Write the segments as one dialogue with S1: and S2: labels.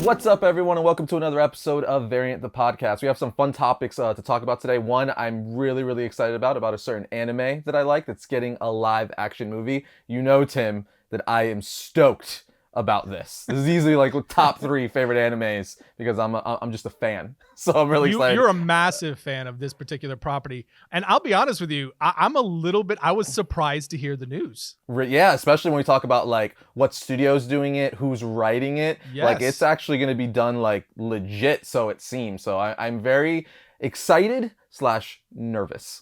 S1: What's up, everyone, and welcome to another episode of Variant the Podcast. We have some fun topics to talk about today. One I'm really excited about a certain anime that I like that's getting a live action movie. You know, Tim, that I am stoked about this. This is easily like top 3 favorite animes because I'm just a fan. So I'm really excited.
S2: You're a massive fan of this particular property. And I'll be honest with you, I was surprised to hear the news.
S1: Yeah, especially when we talk about like what studio's doing it, who's writing it.
S2: Yes.
S1: Like it's actually going to be done like legit, so it seems. So I'm very excited / nervous.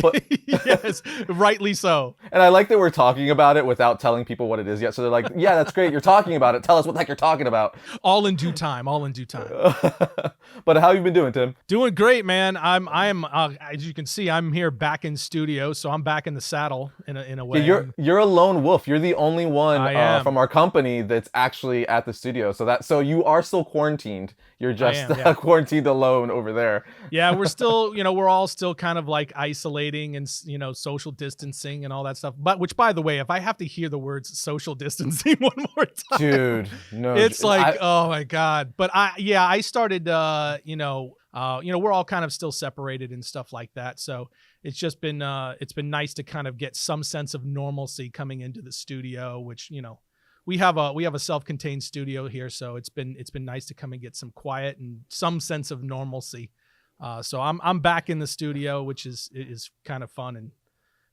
S1: But,
S2: yes, rightly so.
S1: And I like that we're talking about it without telling people what it is yet. So they're like, yeah, that's great. You're talking about it. Tell us what the heck you're talking about.
S2: All in due time.
S1: But how you been doing, Tim?
S2: Doing great, man. I'm as you can see, I'm here back in studio, so I'm back in the saddle in a way.
S1: Yeah, you're a lone wolf. You're the only one
S2: am.
S1: from our company that's actually at the studio. So you are still quarantined. You're just quarantined alone over there.
S2: Yeah, we're still, we're all still kind of like isolating and, social distancing and all that stuff. But which, by the way, if I have to hear the words social distancing one more time,
S1: dude, no,
S2: it's like, oh my God. But I started, we're all kind of still separated and stuff like that. So it's just been, it's been nice to kind of get some sense of normalcy coming into the studio, which, we have a self-contained studio here, so it's been nice to come and get some quiet and some sense of normalcy. So I'm back in the studio, which is kind of fun and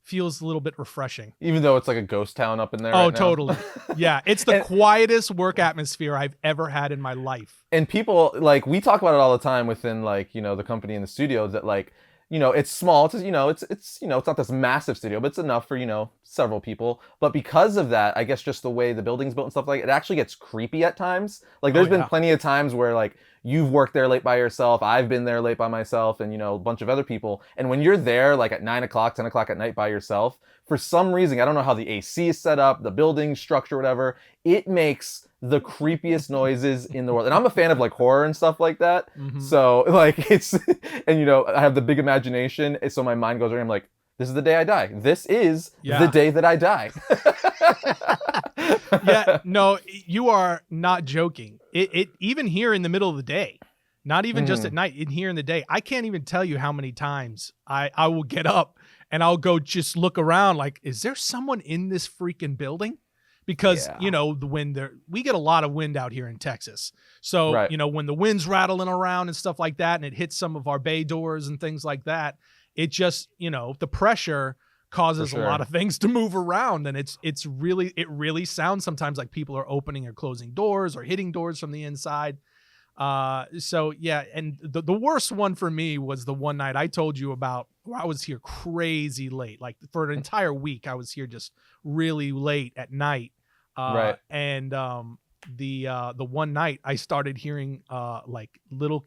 S2: feels a little bit refreshing.
S1: Even though it's like a ghost town up in there.
S2: Oh,
S1: right now.
S2: Totally. Yeah, it's the quietest work atmosphere I've ever had in my life.
S1: And people, like, we talk about it all the time within, like, the company and the studio that, like, it's small. It's not this massive studio, but it's enough for, several people. But because of that, I guess just the way the building's built and stuff it actually gets creepy at times. Like there's been plenty of times where like you've worked there late by yourself. I've been there late by myself and, a bunch of other people. And when you're there like at 9 o'clock, 10 o'clock at night by yourself, for some reason, I don't know how the AC is set up, the building structure, whatever, it makes the creepiest noises in the world. And I'm a fan of like horror and stuff like that. Mm-hmm. So like it's, and I have the big imagination. So my mind goes around. I'm like, this is the day I die. This is the day that I die.
S2: Yeah, no, you are not joking. It even here in the middle of the day, not even just at night, in here in the day, I can't even tell you how many times I will get up and I'll go just look around like, is there someone in this freaking building? Because, the wind there, we get a lot of wind out here in Texas. So, when the wind's rattling around and stuff like that, and it hits some of our bay doors and things like that, it just, the pressure causes a lot of things to move around. And it really sounds sometimes like people are opening or closing doors or hitting doors from the inside. So yeah. And the worst one for me was the one night I told you about where I was here crazy late, like for an entire week. I was here just really late at night. And, the one night I started hearing, like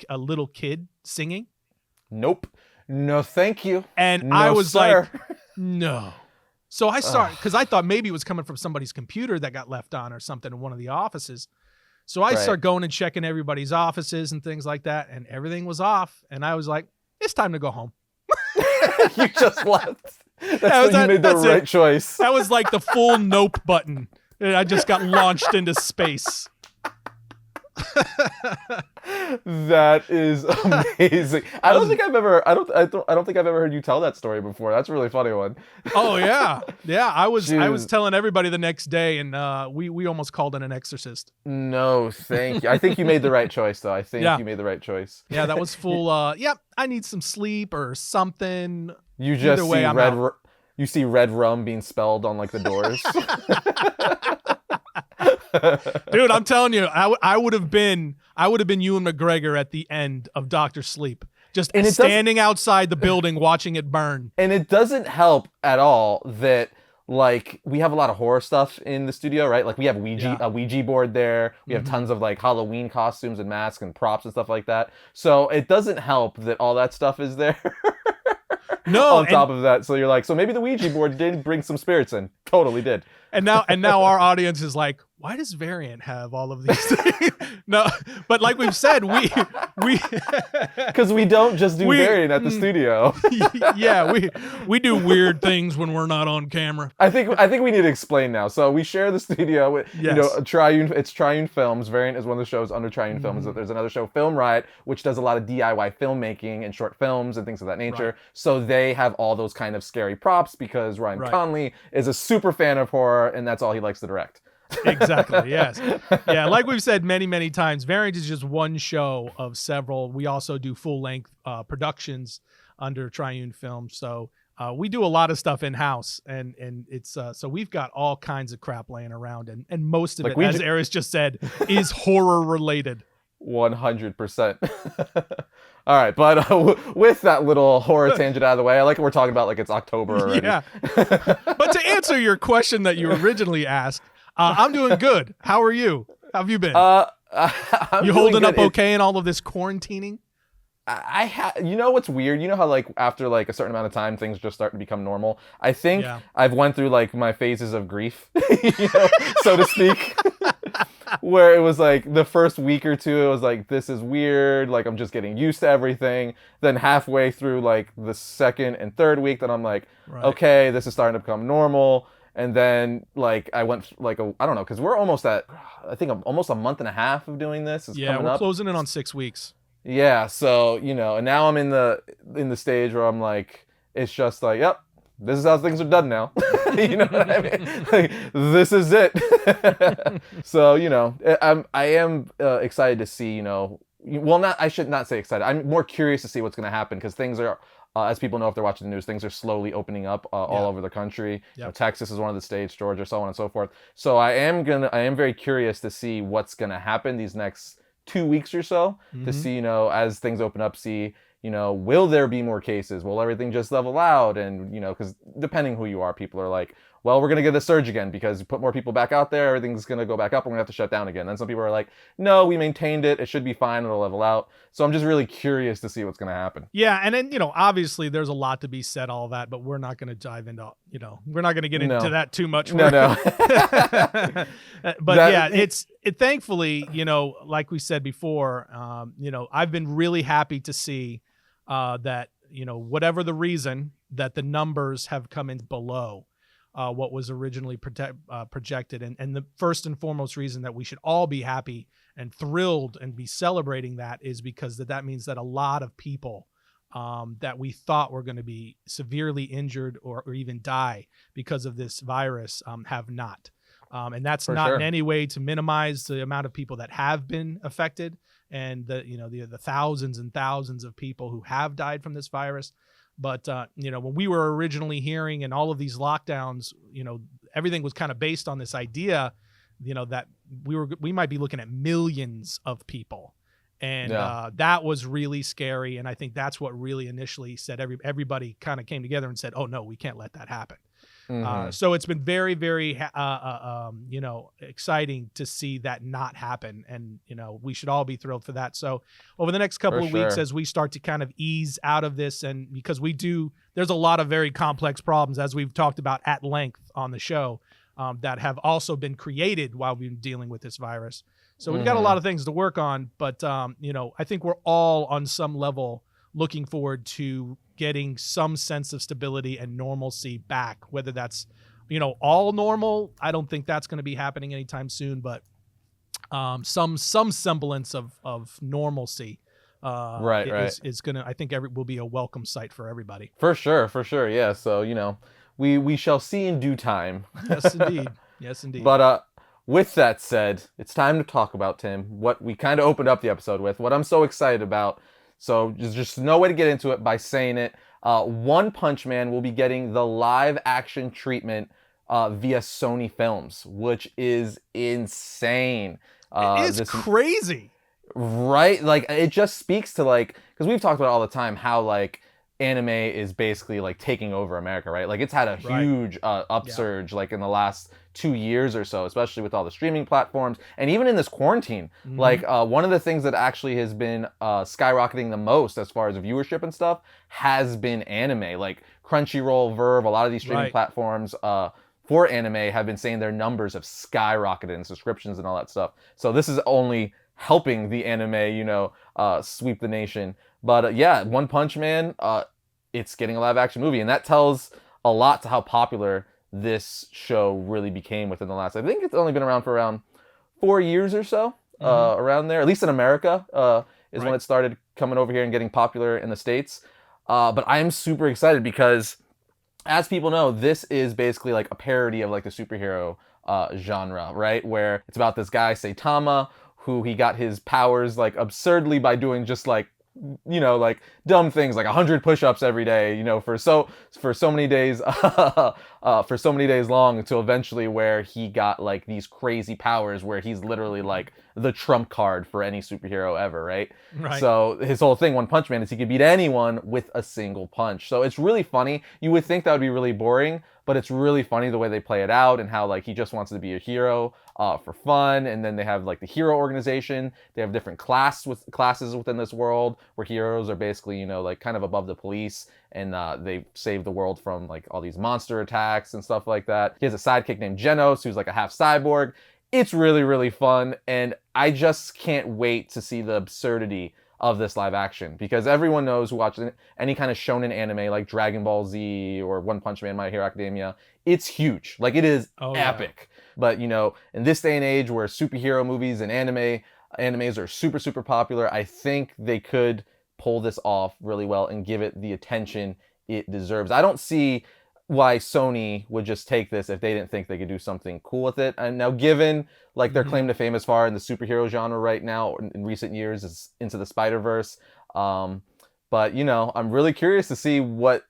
S2: a little kid singing.
S1: Nope. No, thank you.
S2: And
S1: no,
S2: I was
S1: sir.
S2: like, no. So I started, because I thought maybe it was coming from somebody's computer that got left on or something in one of the offices. So I start going and checking everybody's offices and things like that, and everything was off. And I was like, it's time to go home.
S1: You just left. You made the right choice.
S2: That was like the full nope button. And I just got launched into space.
S1: That is amazing. I don't think I've ever heard you tell that story before. That's a really funny one.
S2: Oh yeah. I was telling everybody the next day, and we almost called in an exorcist.
S1: No, thank you. I think you made the right choice, though. You made the right choice.
S2: Yeah, that was full. I need some sleep or something.
S1: You just you see red rum being spelled on like the doors.
S2: Dude, I'm telling you, I would have been Ewan McGregor at the end of Dr. Sleep, just standing outside the building watching it burn.
S1: And it doesn't help at all that like we have a lot of horror stuff in the studio, right? Like we have a Ouija board there. We have tons of like Halloween costumes and masks and props and stuff like that. So it doesn't help that all that stuff is there.
S2: No,
S1: on top of that. So you're like, so maybe the Ouija board did bring some spirits in. Totally did.
S2: And now our audience is like, why does Variant have all of these things? No, but like we've said, we
S1: because we don't just do Variant at the studio.
S2: Yeah, we do weird things when we're not on camera.
S1: I think we need to explain now. So we share the studio with Triune. It's Triune Films. Variant is one of the shows under Triune Films. There's another show, Film Riot, which does a lot of DIY filmmaking and short films and things of that nature.
S2: Right.
S1: So they have all those kind of scary props because Ryan Connolly is a super fan of horror, and that's all he likes to direct.
S2: Exactly. Yes. Yeah. Like we've said many times, Variant is just one show of several. We also do full length productions under Triune Films. So we do a lot of stuff in house, and it's so we've got all kinds of crap laying around, and most of it, as Arris just said, is horror related.
S1: 100%. All right, but with that little horror tangent out of the way, I like we're talking about like it's October already.
S2: Yeah. But to answer your question that you originally asked, I'm doing good. How are you? How have you been? You holding up okay in all of this quarantining?
S1: You know what's weird? You know how like after like a certain amount of time things just start to become normal? I think I've went through like my phases of grief, so to speak. Where it was like the first week or two, it was like, this is weird. Like I'm just getting used to everything. Then halfway through like the second and third week, then I'm like, okay, this is starting to become normal. And then like I went like I don't know, because we're almost at, I think almost a month and a half of doing this.
S2: We're closing in on 6 weeks.
S1: Yeah, so and now I'm in the stage where I'm like, it's just like, yep, this is how things are done now. You know what I mean? Like, this is it. So I am excited to see. I should not say excited. I'm more curious to see what's going to happen because things are. As people know if they're watching the news, things are slowly opening up all over the country. Yep. Texas is one of the states, Georgia, so on and so forth. So I am very curious to see what's gonna happen these next 2 weeks or so to see, as things open up, see, will there be more cases? Will everything just level out? And, because depending who you are, people are like, well, we're going to get a surge again because you put more people back out there, everything's going to go back up, and we're going to have to shut down again. Then some people are like, no, we maintained it. It should be fine. It'll level out. So I'm just really curious to see what's going to happen.
S2: Yeah. And then, obviously there's a lot to be said, all that, but we're not going to dive into, we're not going to get into that too much.
S1: No.
S2: But it's thankfully, like we said before, I've been really happy to see that, whatever the reason that the numbers have come in below what was originally projected. And the first and foremost reason that we should all be happy and thrilled and be celebrating that is because that means that a lot of people that we thought were going to be severely injured or even die because of this virus have not. And that's not in any way to minimize the amount of people that have been affected and the thousands and thousands of people who have died from this virus. But, when we were originally hearing and all of these lockdowns, everything was kind of based on this idea, that we might be looking at millions of people. And that was really scary. And I think that's what really initially said everybody kind of came together and said, oh, no, we can't let that happen. So it's been very, very, exciting to see that not happen. And, we should all be thrilled for that. So over the next couple of weeks, as we start to kind of ease out of this, and because there's a lot of very complex problems, as we've talked about at length on the show, that have also been created while we've been dealing with this virus. So we've got a lot of things to work on, but, I think we're all on some level looking forward to getting some sense of stability and normalcy back, whether that's, all normal. I don't think that's going to be happening anytime soon, but some semblance of normalcy is going to, I think will be a welcome sight for everybody.
S1: For sure. Yeah. So, we shall see in due time.
S2: Yes, indeed. Yes, indeed.
S1: But with that said, it's time to talk about, Tim, what we kind of opened up the episode with, what I'm so excited about. So there's just no way to get into it by saying it. One Punch Man will be getting the live action treatment via Sony Films, which is insane.
S2: It's crazy.
S1: Right? Like, it just speaks to, like, because we've talked about all the time how, like, anime is basically, like, taking over America, right? Like, it's had a huge upsurge, like, in the last 2 years or so, especially with all the streaming platforms. And even in this quarantine, like, one of the things that actually has been skyrocketing the most as far as viewership and stuff has been anime. Like, Crunchyroll, Verve, a lot of these streaming platforms, for anime have been saying their numbers have skyrocketed in subscriptions and all that stuff. So this is only helping the anime, sweep the nation. But yeah, One Punch Man, it's getting a live action movie, and that tells a lot to how popular this show really became within the last. I think it's only been around for around 4 years or so, around there. At least in America, is when it started coming over here and getting popular in the States. But I am super excited because, as people know, this is basically like a parody of like the superhero genre, right? Where it's about this guy, Saitama, who he got his powers like absurdly by doing just like, like dumb things like 100 push-ups every day, for so many days, for so many days long, until eventually where he got like these crazy powers where he's literally like the trump card for any superhero ever, right? So his whole thing, One Punch Man, is he could beat anyone with a single punch. So it's really funny. You would think that would be really boring, but it's really funny the way they play it out and how like he just wants to be a hero for fun. And then they have like the hero organization. They have different classes within this world where heroes are basically, like kind of above the police, and they save the world from like all these monster attacks and stuff like that. He has a sidekick named Genos, who's like a half cyborg. It's really, really fun, and I just can't wait to see the absurdity of this live action, because everyone knows who watches any kind of shonen anime like Dragon Ball Z or One Punch Man, My Hero Academia, it's huge. Like, it is epic. But, in this day and age where superhero movies and animes are super, super popular, I think they could pull this off really well and give it the attention it deserves. I don't see why Sony would just take this if they didn't think they could do something cool with it. And now, given like their claim to fame as far in the superhero genre right now in recent years is Into the Spider-Verse. But I'm really curious to see what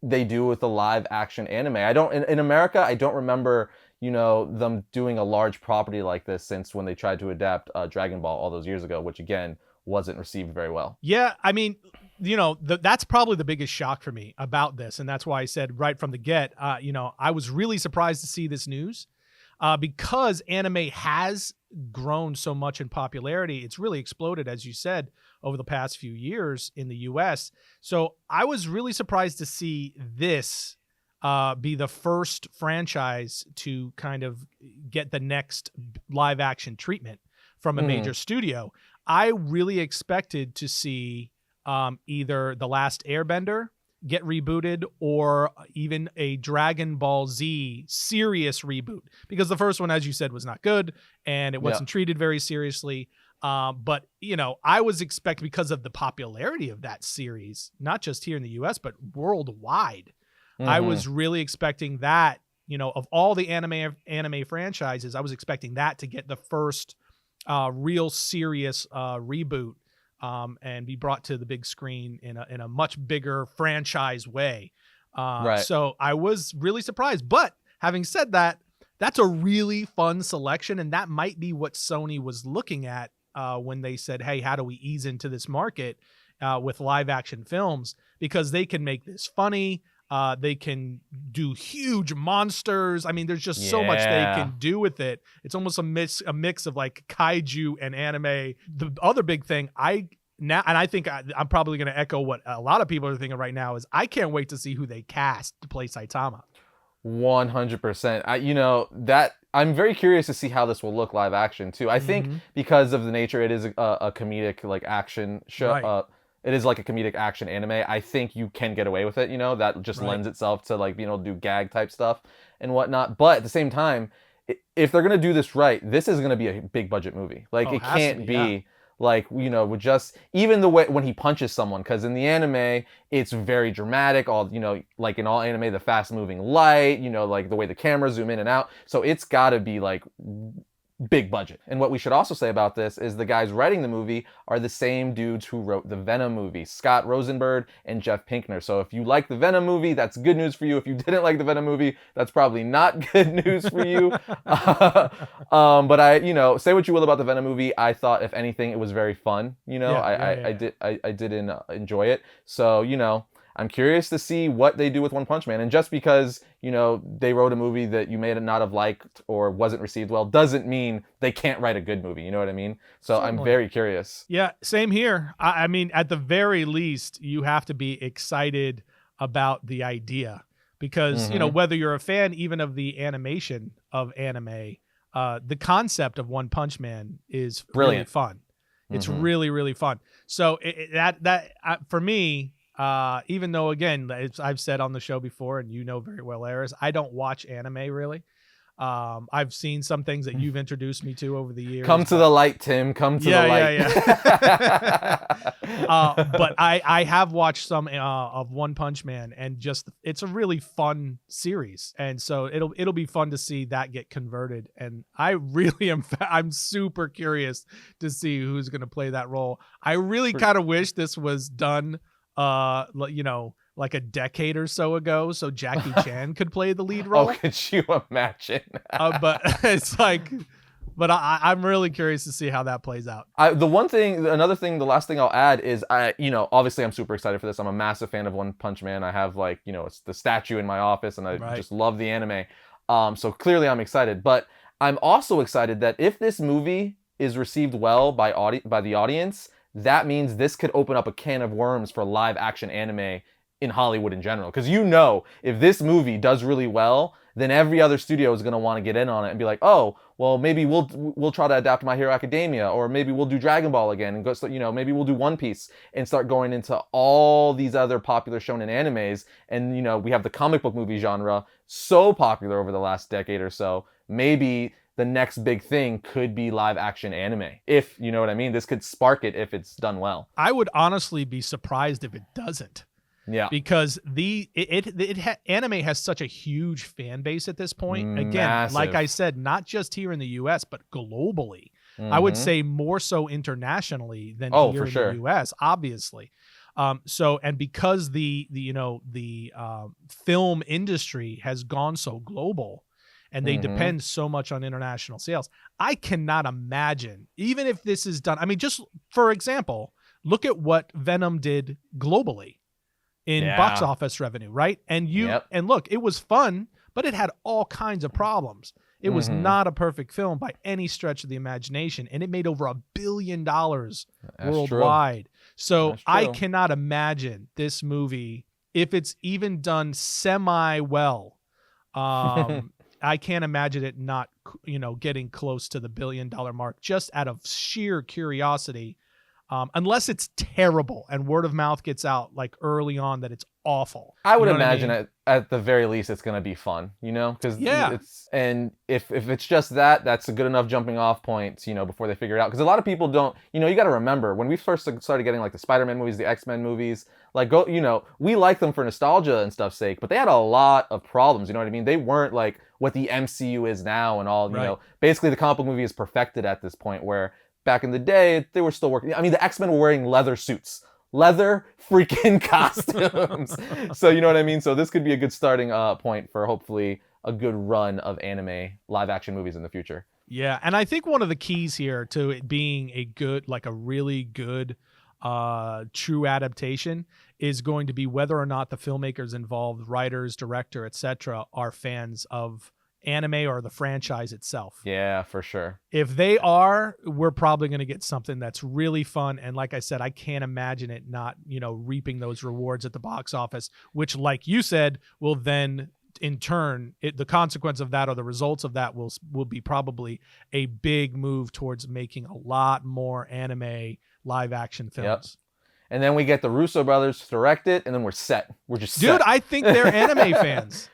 S1: they do with the live action anime. In America, I don't remember, them doing a large property like this since when they tried to adapt Dragon Ball all those years ago, which again wasn't received very well.
S2: Yeah, I mean, that's probably the biggest shock for me about this. And that's why I said right from the get, I was really surprised to see this news because anime has grown so much in popularity. It's really exploded, as you said, over the past few years in the US. So I was really surprised to see this be the first franchise to kind of get the next live action treatment from a major studio. I really expected to see either The Last Airbender get rebooted or even a Dragon Ball Z serious reboot, because the first one, as you said, was not good and it wasn't treated very seriously. But, I was expecting, because of the popularity of that series, not just here in the US, but worldwide, I was really expecting that, of all the anime franchises, I was expecting that to get the first real serious reboot and be brought to the big screen in a much bigger franchise way. So I was really surprised. But having said that, that's a really fun selection, and that might be what Sony was looking at when they said, hey, how do we ease into this market with live action films? Because they can make this funny. They can do huge monsters. I mean, there's just so much they can do with it. It's almost a mix of like kaiju and anime. The other big thing I think I'm probably going to echo what a lot of people are thinking right now is I can't wait to see who they cast to play Saitama.
S1: 100%. That I'm very curious to see how this will look live action too. I think because of the nature, it is a comedic like action show. Right. It is like a comedic action anime. I think you can get away with it, that just lends itself to like being able to do gag type stuff and whatnot. But at the same time, if they're going to do this right, this is going to be a big budget movie. Like it can't be like, with just even the way when he punches someone, because in the anime, it's very dramatic. All, like in all anime, the fast moving light, like the way the cameras zoom in and out. So it's got to be like big budget. And what we should also say about this is the guys writing the movie are the same dudes who wrote the Venom movie, Scott Rosenberg and Jeff Pinkner. So if you like the Venom movie, that's good news for you. If you didn't like the Venom movie, that's probably not good news for you. But I, say what you will about the Venom movie. I thought, if anything, it was very fun. I did enjoy it. So, I'm curious to see what they do with One Punch Man. And just because, they wrote a movie that you may not have liked or wasn't received well, doesn't mean they can't write a good movie. You know what I mean? So certainly. I'm very curious.
S2: Yeah, same here. I mean, at the very least, you have to be excited about the idea, because, whether you're a fan even of the animation of anime, the concept of One Punch Man is
S1: Brilliant.
S2: really fun. It's really, really fun. So for me, even though, again, I've said on the show before, and very well, Arris, I don't watch anime really. I've seen some things that you've introduced me to over the years.
S1: Come to the light, Tim. Come to the light.
S2: But I have watched some of One Punch Man, and it's a really fun series, and so it'll be fun to see that get converted. And I really I'm super curious to see who's going to play that role. I really kind of wish this was done, like a decade or so ago, so Jackie Chan could play the lead role.
S1: Oh, could you imagine?
S2: But it's like, but I'm really curious to see how that plays out.
S1: The last thing I'll add is, obviously I'm super excited for this. I'm a massive fan of One Punch Man. I have it's the statue in my office, and I just love the anime. So clearly I'm excited, but I'm also excited that if this movie is received well by the audience, that means this could open up a can of worms for live action anime in Hollywood in general. Because if this movie does really well, then every other studio is going to want to get in on it and be like, oh, well, maybe we'll try to adapt My Hero Academia, or maybe we'll do Dragon Ball again, and go, maybe we'll do One Piece, and start going into all these other popular shonen animes. And we have the comic book movie genre so popular over the last decade or so. Maybe the next big thing could be live action anime. If you know what I mean, this could spark it if it's done well.
S2: I would honestly be surprised if it doesn't.
S1: Yeah,
S2: because anime has such a huge fan base at this point. Again,
S1: Massive.
S2: Like I said, not just here in the U.S. but globally. I would say more so internationally than here in the U.S. Obviously. And because the film industry has gone so global, and they depend so much on international sales, I cannot imagine, even if this is done. I mean, just for example, look at what Venom did globally in box office revenue, right? And and look, it was fun, but it had all kinds of problems. It was not a perfect film by any stretch of the imagination, and it made over $1 billion worldwide. True. So I cannot imagine this movie, if it's even done semi-well, I can't imagine it not, getting close to the $1 billion mark just out of sheer curiosity. Unless it's terrible and word of mouth gets out like early on that it's awful.
S1: I would imagine at the very least it's going to be fun, because and if it's just that's a good enough jumping off point, before they figure it out. Because a lot of people don't, you got to remember when we first started getting like the Spider-Man movies, the X-Men movies, we like them for nostalgia and stuff's sake, but they had a lot of problems. You know what I mean? They weren't like what the MCU is now and all. Basically the comic book movie is perfected at this point, where back in the day, they were still working. I mean, the X-Men were wearing leather suits. Leather freaking costumes. So, you know what I mean? So this could be a good starting point for hopefully a good run of anime live action movies in the future.
S2: Yeah, and I think one of the keys here to it being a really good true adaptation is going to be whether or not the filmmakers involved, writers, director, etc., are fans of anime or the franchise itself.
S1: Yeah, for sure.
S2: If they are, we're probably going to get something that's really fun. And like I said, I can't imagine it not, reaping those rewards at the box office, which, like you said, will then in turn, the consequence of that or the results of that will be probably a big move towards making a lot more anime live action films.
S1: Yep. And then we get the Russo brothers to direct it, and then we're set. We're just
S2: set. Dude, I think they're anime fans.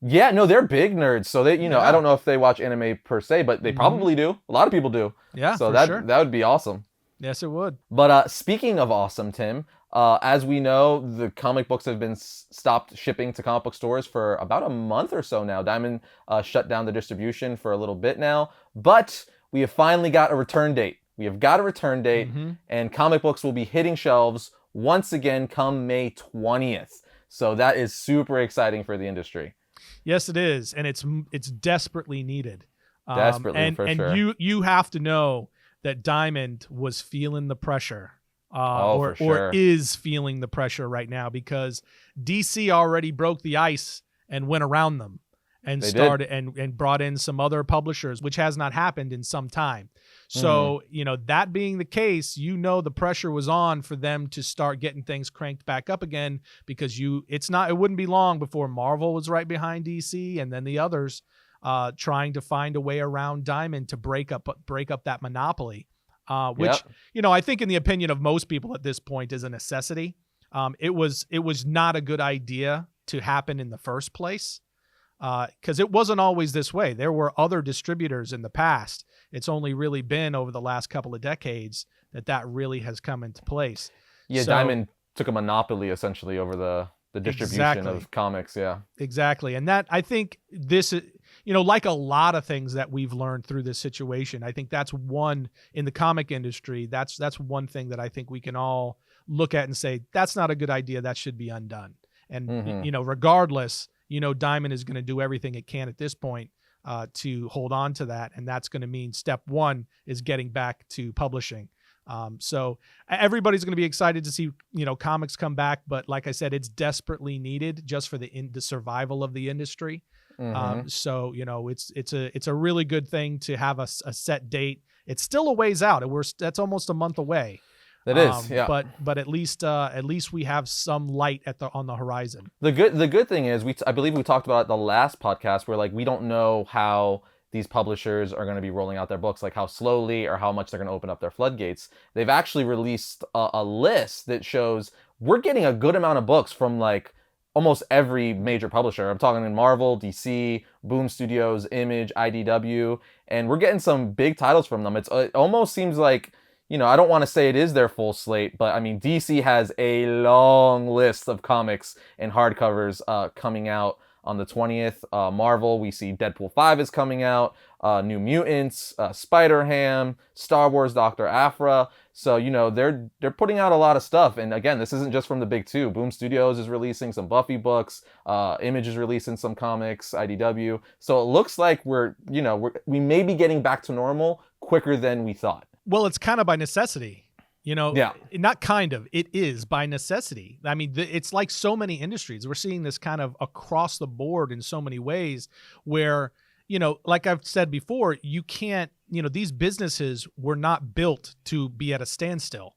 S1: Yeah, no, they're big nerds. So they, I don't know if they watch anime per se, but they probably do. A lot of people do.
S2: Yeah,
S1: so that would be awesome.
S2: Yes, it would.
S1: But speaking of awesome, Tim, as we know, the comic books have been stopped shipping to comic book stores for about a month or so now. Diamond shut down the distribution for a little bit now, but we have finally got a return date. We have got a return date, and comic books will be hitting shelves once again come May 20th. So that is super exciting for the industry.
S2: Yes, it is, and it's desperately needed.
S1: Desperately, for sure.
S2: And you have to know that Diamond was feeling the pressure,
S1: for sure.
S2: or is feeling the pressure right now, because DC already broke the ice and went around them, and
S1: They
S2: started and brought in some other publishers, which has not happened in some time. So, that being the case, the pressure was on for them to start getting things cranked back up again, because it wouldn't be long before Marvel was right behind DC, and then the others trying to find a way around Diamond to break up that monopoly, which, I think in the opinion of most people at this point is a necessity. It was not a good idea to happen in the first place, because it wasn't always this way. There were other distributors in the past. It's only really been over the last couple of decades that really has come into place.
S1: Yeah, so, Diamond took a monopoly essentially over the distribution of comics. Yeah,
S2: exactly. And that, I think this, like a lot of things that we've learned through this situation, I think that's one in the comic industry. That's one thing that I think we can all look at and say, that's not a good idea. That should be undone. And, regardless, Diamond is going to do everything it can at this point to hold on to that. And that's going to mean step one is getting back to publishing. So everybody's going to be excited to see, comics come back. But like I said, it's desperately needed just for the survival of the industry. So, it's a really good thing to have a set date. It's still a ways out. That's almost a month away.
S1: It is, yeah.
S2: But at least we have some light on the horizon.
S1: The good thing is I believe we talked about it the last podcast where we don't know how these publishers are going to be rolling out their books, like how slowly or how much they're going to open up their floodgates. They've actually released a list that shows we're getting a good amount of books from almost every major publisher. I'm talking in Marvel, DC, Boom Studios, Image, IDW, and we're getting some big titles from them. It almost seems like, I don't want to say it is their full slate, but I mean, DC has a long list of comics and hardcovers coming out on the 20th. Marvel, we see Deadpool 5 is coming out, New Mutants, Spider-Ham, Star Wars, Dr. Aphra. So, they're putting out a lot of stuff. And again, this isn't just from the big two. Boom Studios is releasing some Buffy books, Image is releasing some comics, IDW. So it looks like we may be getting back to normal quicker than we thought.
S2: Well, it's kind of by necessity, not kind of, it is by necessity. I mean, it's like so many industries. We're seeing this kind of across the board in so many ways where, like I've said before, you can't, these businesses were not built to be at a standstill.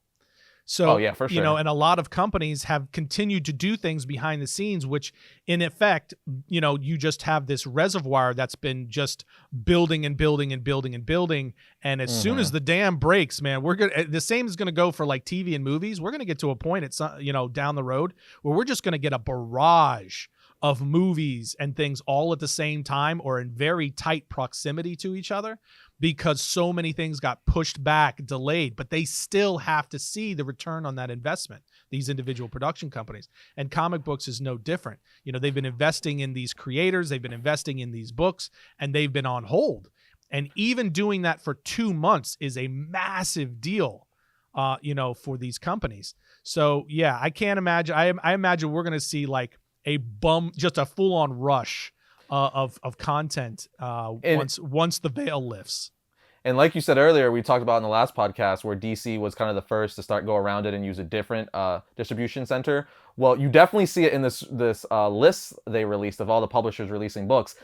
S2: So,
S1: for sure.
S2: And a lot of companies have continued to do things behind the scenes, which in effect, you just have this reservoir that's been just building and building and building and building. And as soon as the dam breaks, man, the same is going to go for TV and movies. We're going to get to a point at some, down the road where we're just going to get a barrage of movies and things all at the same time or in very tight proximity to each other, because so many things got pushed back, delayed, but they still have to see the return on that investment, these individual production companies. And comic books is no different. They've been investing in these creators, they've been investing in these books, and they've been on hold. And even doing that for 2 months is a massive deal, for these companies. So yeah, I can't imagine. I imagine we're going to see just a full-on rush of content once the veil lifts.
S1: And like you said earlier, we talked about in the last podcast where DC was kind of the first to go around it and use a different distribution center. Well, you definitely see it in this list they released of all the publishers releasing books.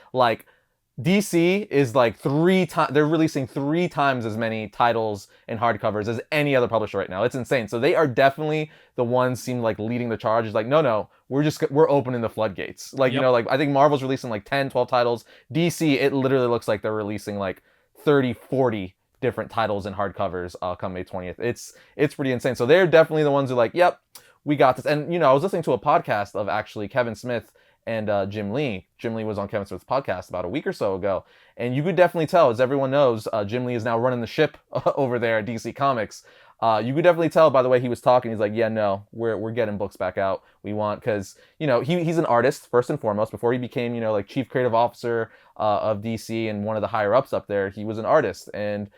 S1: DC is 3 times, they're releasing 3 times as many titles and hardcovers as any other publisher right now. It's insane. So they are definitely the ones leading the charge. It's no, we're opening the floodgates. I think Marvel's releasing 10, 12 titles. DC, it literally looks like they're releasing 30, 40 different titles and hardcovers come May 20th. It's pretty insane. So they're definitely the ones who yep, we got this. And, I was listening to a podcast of actually Kevin Smith and Jim Lee. Jim Lee was on Kevin Smith's podcast about a week or so ago. And you could definitely tell, as everyone knows, Jim Lee is now running the ship over there at DC Comics. You could definitely tell by the way he was talking. He's yeah, no, we're getting books back out. We want, because, he's an artist, first and foremost. Before he became, chief creative officer of DC and one of the higher ups up there, he was an artist. And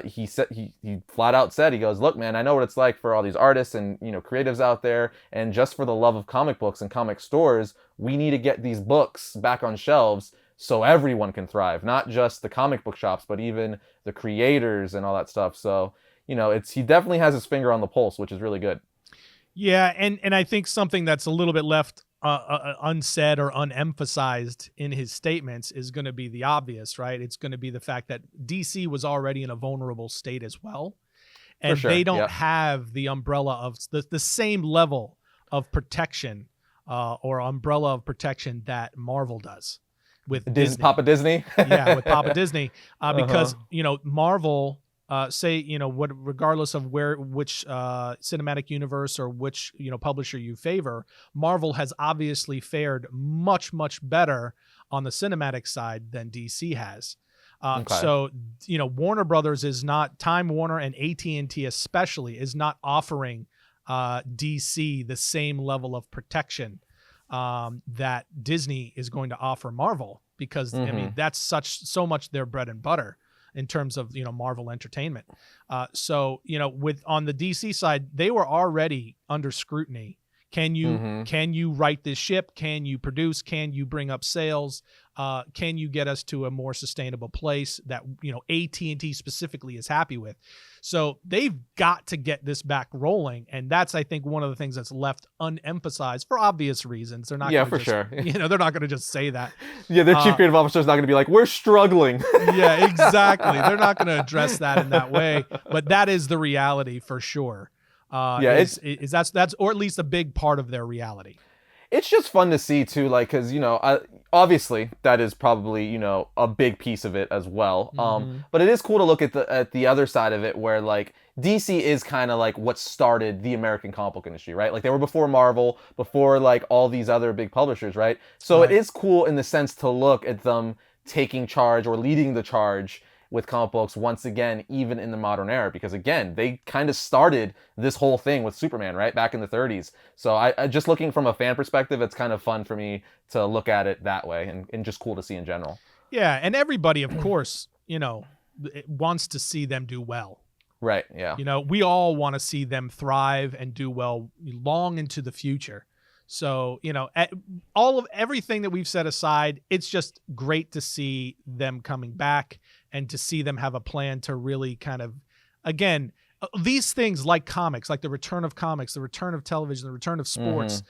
S1: he said, he flat out said, he goes, look, man, I know what it's like for all these artists and, creatives out there. And just for the love of comic books and comic stores, we need to get these books back on shelves so everyone can thrive, not just the comic book shops, but even the creators and all that stuff. So, he definitely has his finger on the pulse, which is really good.
S2: Yeah. And I think something that's a little bit left unsaid or unemphasized in his statements is going to be the obvious, right? It's going to be the fact that DC was already in a vulnerable state as well.
S1: For
S2: And
S1: sure.
S2: they don't
S1: Yep.
S2: have the umbrella of the same level of protection or umbrella of protection that Marvel does with Disney.
S1: Papa Disney.
S2: Yeah, with Papa Disney, because
S1: Uh-huh.
S2: Marvel, say regardless of which cinematic universe or which publisher you favor, Marvel has obviously fared much better on the cinematic side than DC has.
S1: Okay.
S2: So Warner Brothers is not, Time Warner and AT&T especially is not offering DC the same level of protection that Disney is going to offer Marvel, because I mean that's so much their bread and butter in terms of Marvel Entertainment. So with on the DC side, they were already under scrutiny. Can you right this ship? Can you produce? Can you bring up sales? Can you get us to a more sustainable place that AT&T specifically is happy with? So they've got to get this back rolling, and that's, I think, one of the things that's left unemphasized for obvious reasons. They're not
S1: for
S2: just,
S1: sure.
S2: they're not going to just say that.
S1: Yeah, their chief creative officer is not going to be like, we're struggling.
S2: Yeah, exactly. They're not going to address that in that way, but that is the reality for sure. That's or at least a big part of their reality.
S1: It's just fun to see too, like, because obviously that is probably a big piece of it as well. But it is cool to look at the other side of it, where like DC is kind of like what started the American comic book industry, right? Like they were before Marvel, before like all these other big publishers, right? So It is cool in the sense to look at them taking charge or leading the charge with comic books once again, even in the modern era, because again, they kind of started this whole thing with Superman, right? Back in the 30s. So I just looking from a fan perspective, it's kind of fun for me to look at it that way, and just cool to see in general.
S2: Yeah. And everybody, of course, wants to see them do well.
S1: Right. Yeah.
S2: We all want to see them thrive and do well long into the future. So, everything that we've set aside, it's just great to see them coming back and to see them have a plan to really kind of, again, these things like comics, like the return of comics, the return of television, the return of sports,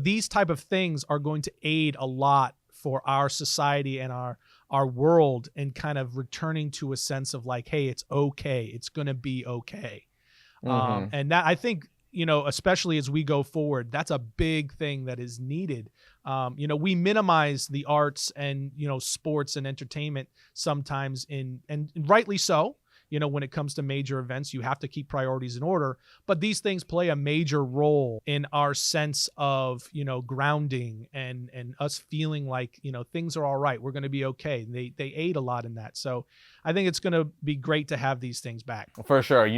S2: these type of things are going to aid a lot for our society and our world, and kind of returning to a sense of like, hey, it's okay. It's going to be okay. And that, I think, especially as we go forward, that's a big thing that is needed. We minimize the arts and, sports and entertainment sometimes and rightly so. When it comes to major events, you have to keep priorities in order, but these things play a major role in our sense of, grounding and us feeling like, things are all right. We're going to be okay. They aid a lot in that. So I think it's going to be great to have these things back.
S1: For sure.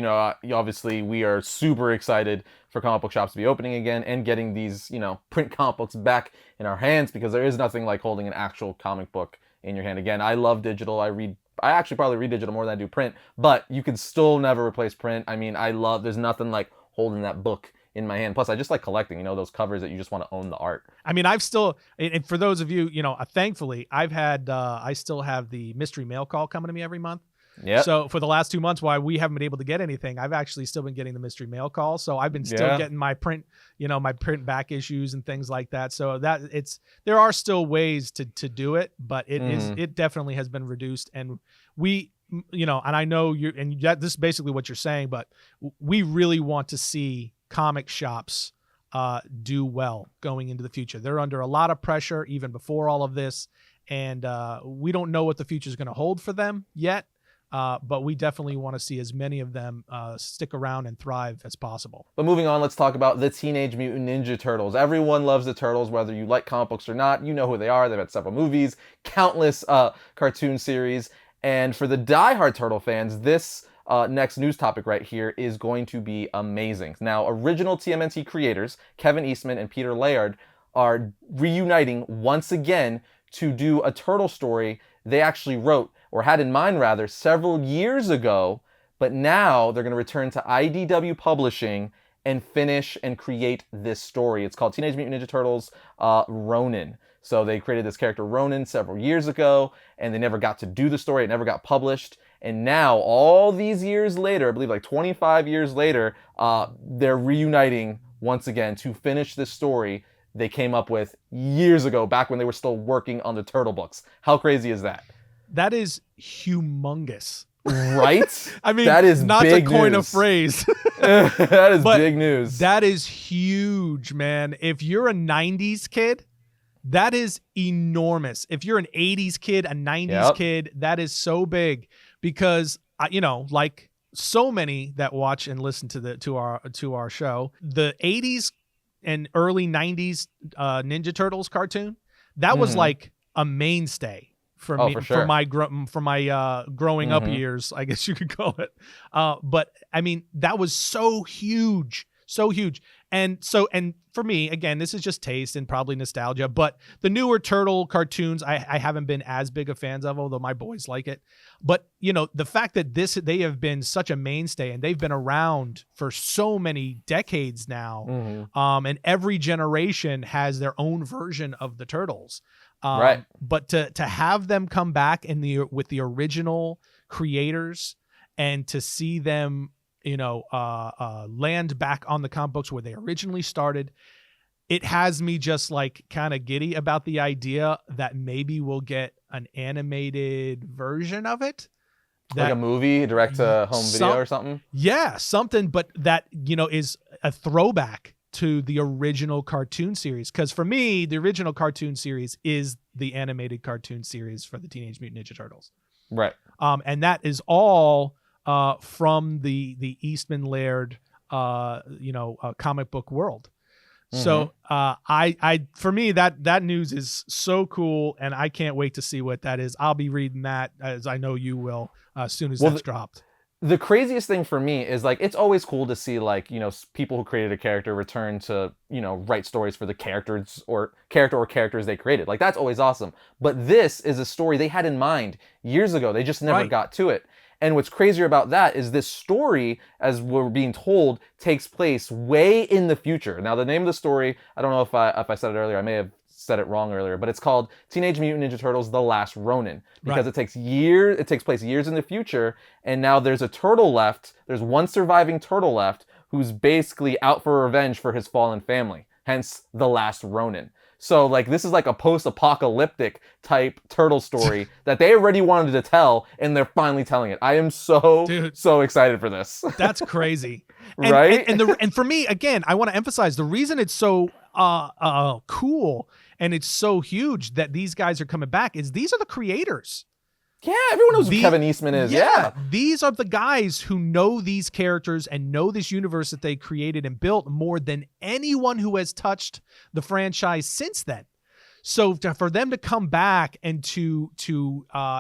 S1: Obviously we are super excited for comic book shops to be opening again and getting these, print comic books back in our hands, because there is nothing like holding an actual comic book in your hand. Again, I love digital. I actually probably read digital more than I do print, but you can still never replace print. I mean, there's nothing like holding that book in my hand. Plus, I just like collecting, those covers that you just want to own the art.
S2: I mean, and for those of you, thankfully, I still have the mystery mail call coming to me every month.
S1: Yeah.
S2: So for the last 2 months, while we haven't been able to get anything, I've actually still been getting the mystery mail call. So I've been still getting my print, my print back issues and things like that. So there are still ways to do it, but it definitely has been reduced. And we, and I know this is basically what you're saying, but we really want to see comic shops do well going into the future. They're under a lot of pressure even before all of this. And we don't know what the future is going to hold for them yet. But we definitely want to see as many of them stick around and thrive as possible.
S1: But moving on, let's talk about the Teenage Mutant Ninja Turtles. Everyone loves the Turtles, whether you like comic books or not. You know who they are. They've had several movies, countless cartoon series. And for the diehard Turtle fans, this next news topic right here is going to be amazing. Now, original TMNT creators, Kevin Eastman and Peter Laird, are reuniting once again to do a Turtle story they actually wrote, or had in mind rather, several years ago, but now they're going to return to IDW Publishing and finish and create this story. It's called Teenage Mutant Ninja Turtles Ronin. So they created this character Ronin several years ago, and they never got to do the story. It never got published. And now, all these years later, I believe like 25 years later, they're reuniting once again to finish this story they came up with years ago, back when they were still working on the Turtle books. How crazy is that?
S2: That is humongous.
S1: Right?
S2: I mean,
S1: that is
S2: not
S1: big
S2: to coin
S1: news.
S2: a phrase.
S1: That is
S2: but
S1: big news.
S2: That is huge, man. If you're a 90s kid, that is enormous. If you're an 80s kid, a 90s kid, that is so big because, you know, like so many that watch and listen to our show, the 80s and early 90s Ninja Turtles cartoon, that was like a mainstay for me,
S1: for sure.
S2: for my growing up years, I guess you could call it. But I mean, that was so huge. And for me, again, this is just taste and probably nostalgia, but the newer Turtle cartoons, I haven't been as big of fans of, although my boys like it. But, you know, the fact that they have been such a mainstay and they've been around for so many decades now, and every generation has their own version of the Turtles.
S1: Right.
S2: But to have them come back with the original creators and to see them, you know, land back on the comic books where they originally started, it has me just like kind of giddy about the idea that maybe we'll get an animated version of it.
S1: Like a movie, direct to home video or something?
S2: Yeah, something, but that, you know, is a throwback to the original cartoon series. Because for me, the original cartoon series is the animated cartoon series for the Teenage Mutant Ninja Turtles.
S1: Right.
S2: And that is all from the Eastman Laird, comic book world. So for me, that news is so cool, and I can't wait to see what that is. I'll be reading that, as I know you will, as soon as that's dropped.
S1: The craziest thing for me is, like, it's always cool to see, like, you know, people who created a character return to, you know, write stories for the characters or characters they created. Like, that's always awesome. But this is a story they had in mind years ago. They just never got to it. And what's crazier about that is this story, as we're being told, takes place way in the future. Now, the name of the story, I don't know if I said it earlier. I may have said it wrong earlier, but it's called Teenage Mutant Ninja Turtles: The Last Ronin, because it takes place years in the future, and now there's a turtle left. There's one surviving turtle left who's basically out for revenge for his fallen family. Hence, The Last Ronin. So, like, this is like a post-apocalyptic type turtle story that they already wanted to tell, and they're finally telling it. I am so excited for this.
S2: That's crazy.
S1: Right?
S2: And for me, again, I want to emphasize the reason it's so cool and it's so huge that these guys are coming back is these are the creators.
S1: Yeah, everyone knows who Kevin Eastman is. Yeah.
S2: These are the guys who know these characters and know this universe that they created and built more than anyone who has touched the franchise since then. So for them to come back and to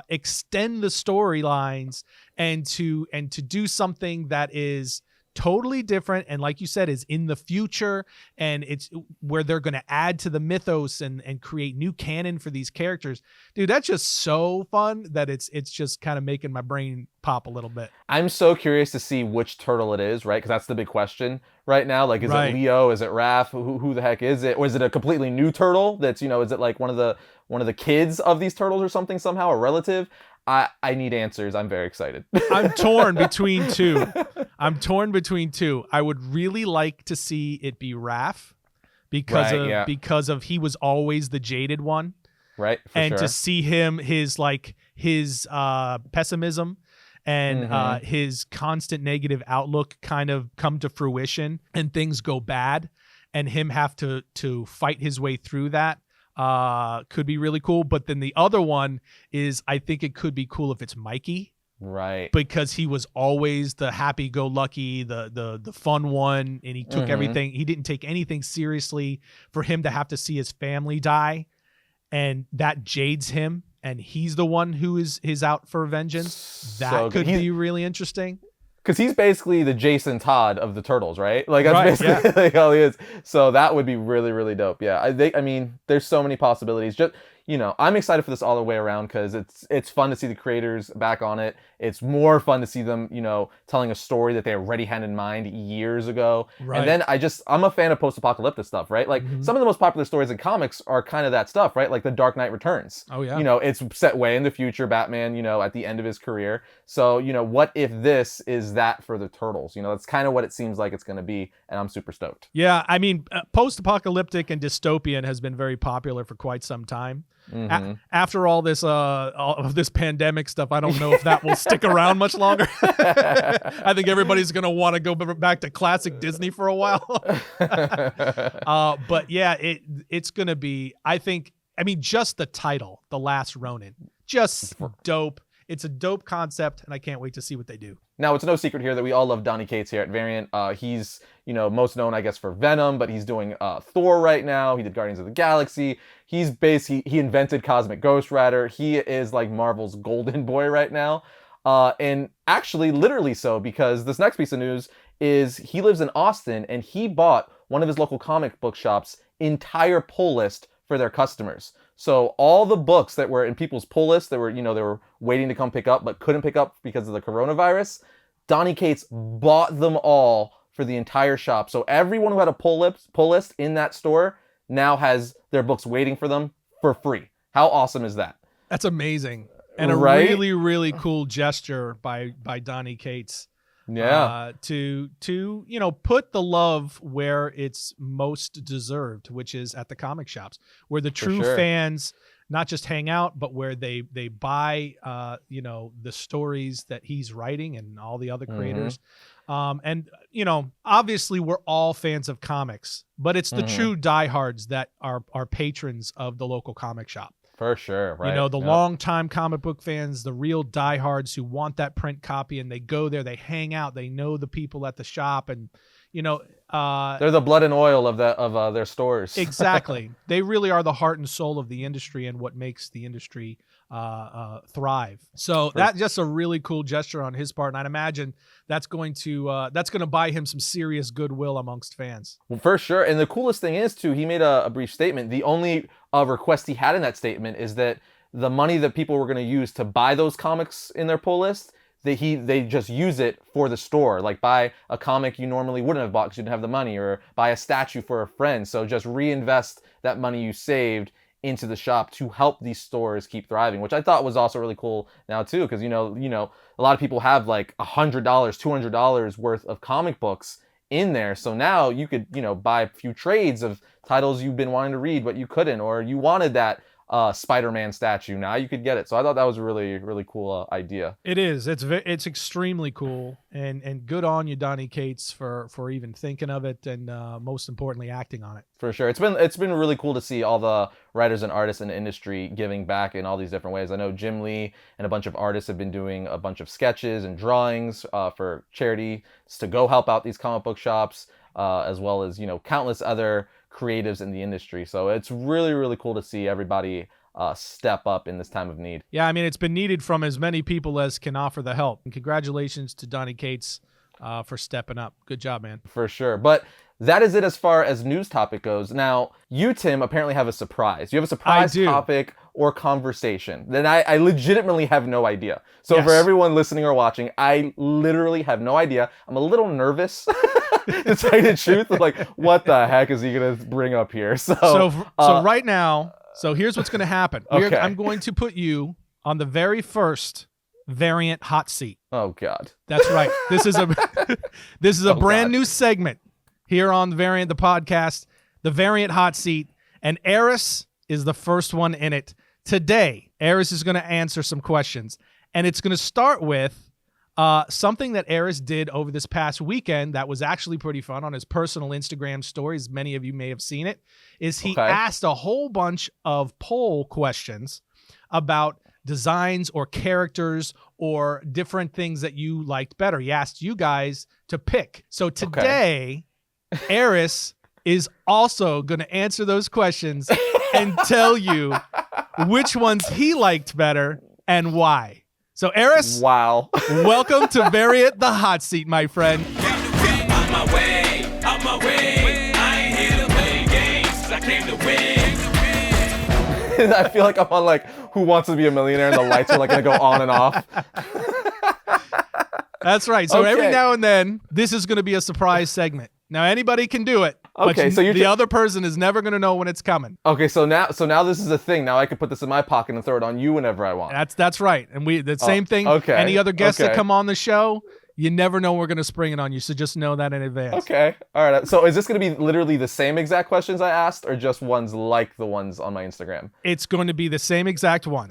S2: extend the storylines and to do something that is totally different and, like you said, is in the future, and it's where they're going to add to the mythos and create new canon for these characters, dude, that's just so fun that it's just kind of making my brain pop a little bit.
S1: I'm so curious to see which turtle it is, right? Because that's the big question right now. Like, is it Leo? Is it Raph? Who the heck is it? Or is it a completely new turtle that's, you know, is it like one of the kids of these turtles or something somehow, a relative? I need answers. I'm very excited.
S2: I'm torn between two. I would really like to see it be Raph because of he was always the jaded one.
S1: Right.
S2: To see him, his pessimism and his constant negative outlook kind of come to fruition and things go bad and him have to fight his way through that. Could be really cool. But then the other one is, I think it could be cool if it's Mikey.
S1: Right.
S2: Because he was always the happy-go-lucky, the fun one, and he took everything. He didn't take anything seriously. For him to have to see his family die, and that jades him, and he's the one who is out for vengeance. That could be really interesting.
S1: Because he's basically the Jason Todd of the Turtles, right? Like, that's basically like all he is. So that would be really, really dope. Yeah, I mean, there's so many possibilities. Just, I'm excited for this all the way around because it's fun to see the creators back on it. It's more fun to see them, telling a story that they already had in mind years ago.
S2: Right.
S1: And then I'm a fan of post-apocalyptic stuff, right? Like some of the most popular stories in comics are kind of that stuff, right? Like The Dark Knight Returns.
S2: Oh yeah.
S1: It's set way in the future, Batman, at the end of his career. So, what if this is that for the Turtles? That's kind of what it seems like it's going to be, and I'm super stoked.
S2: Yeah, I mean, post-apocalyptic and dystopian has been very popular for quite some time. After all this pandemic stuff, I don't know if that will stick around much longer. I think everybody's going to want to go back to classic Disney for a while. But yeah, it's going to be, just the title, The Last Ronin, just dope. It's a dope concept, and I can't wait to see what they do.
S1: Now, it's no secret here that we all love Donny Cates here at Variant. He's, most known, I guess, for Venom, but he's doing Thor right now. He did Guardians of the Galaxy. He invented Cosmic Ghost Rider. He is like Marvel's golden boy right now. And actually, literally so, because this next piece of news is he lives in Austin, and he bought one of his local comic book shops' entire pull list for their customers. So all the books that were in people's pull list that were, they were waiting to come pick up but couldn't pick up because of the coronavirus, Donny Cates bought them all for the entire shop. So everyone who had a pull list in that store now has their books waiting for them for free. How awesome is that?
S2: That's amazing. And a
S1: right?
S2: really, really cool gesture by Donny Cates.
S1: Yeah.
S2: To put the love where it's most deserved, which is at the comic shops, where the true fans not just hang out, but where they buy the stories that he's writing and all the other creators. And obviously we're all fans of comics, but it's the true diehards that are patrons of the local comic shop.
S1: For sure, right?
S2: The longtime comic book fans, the real diehards who want that print copy, and they go there, they hang out, they know the people at the shop, and
S1: they're the blood and oil of their stores.
S2: Exactly. They really are the heart and soul of the industry and what makes the industry thrive. So that's just a really cool gesture on his part, and I'd imagine that's going to buy him some serious goodwill amongst fans.
S1: Well, for sure. And the coolest thing is too, he made a brief statement. The only request he had in that statement is that the money that people were going to use to buy those comics in their pull list, they just use it for the store. Like buy a comic you normally wouldn't have bought because you didn't have the money, or buy a statue for a friend. So just reinvest that money you saved into the shop to help these stores keep thriving, which I thought was also really cool now too, because a lot of people have like $100, $200 worth of comic books in there. So now you could buy a few trades of titles you've been wanting to read but you couldn't, or you wanted that Spider-Man statue. Now you could get it. So I thought that was a really, really cool idea.
S2: It is. It's extremely cool, and good on you, Donny Cates, for even thinking of it, and most importantly, acting on it.
S1: For sure, it's been really cool to see all the writers and artists in the industry giving back in all these different ways. I know Jim Lee and a bunch of artists have been doing a bunch of sketches and drawings for charity to go help out these comic book shops, as well as countless other creatives in the industry. So it's really, really cool to see everybody step up in this time of need.
S2: Yeah, it's been needed from as many people as can offer the help. And congratulations to Donny Cates for stepping up. Good job, man.
S1: For sure. But that is it as far as news topic goes. Now, you, Tim, apparently have a surprise. You have a surprise topic or conversation that I legitimately have no idea. So
S2: yes.
S1: For everyone listening or watching, I literally have no idea. I'm a little nervous. To tell you the truth, like, what the heck is he gonna bring up here? So
S2: right now, here's what's gonna happen.
S1: Okay.
S2: I'm going to put you on the very first variant hot seat.
S1: Oh God,
S2: that's right. This is a brand new segment here on the Variant, the podcast, the Variant hot seat, and Arris is the first one in it today. Arris is going to answer some questions, and it's going to start with something that Arris did over this past weekend that was actually pretty fun on his personal Instagram stories. Many of you may have seen it. Is he asked a whole bunch of poll questions about designs or characters or different things that you liked better. He asked you guys to pick. So today, Arris is also going to answer those questions and tell you which ones he liked better and why. So, Arris,
S1: wow.
S2: Welcome to Variant, the hot seat, my friend.
S3: Out my way. I ain't here to play games. I came to win.
S1: I feel like I'm on like Who Wants to Be a Millionaire, and the lights are like gonna go on and off.
S2: That's right. So every
S1: Okay.
S2: now and then, this is going to be a surprise segment. Now anybody can do it,
S1: Okay,
S2: but
S1: so you're
S2: the other person is never going to know when it's coming.
S1: Okay, so now this is a thing. Now I can put this in my pocket and throw it on you whenever I want.
S2: That's right. And the same thing.
S1: okay,
S2: Any other guests that
S1: okay.
S2: come on the show, you never know we're going to spring it on you. So just know that in advance.
S1: Okay, all right. So is this going to be literally the same exact questions I asked, or just ones like the ones on my Instagram?
S2: It's going to be the same exact ones.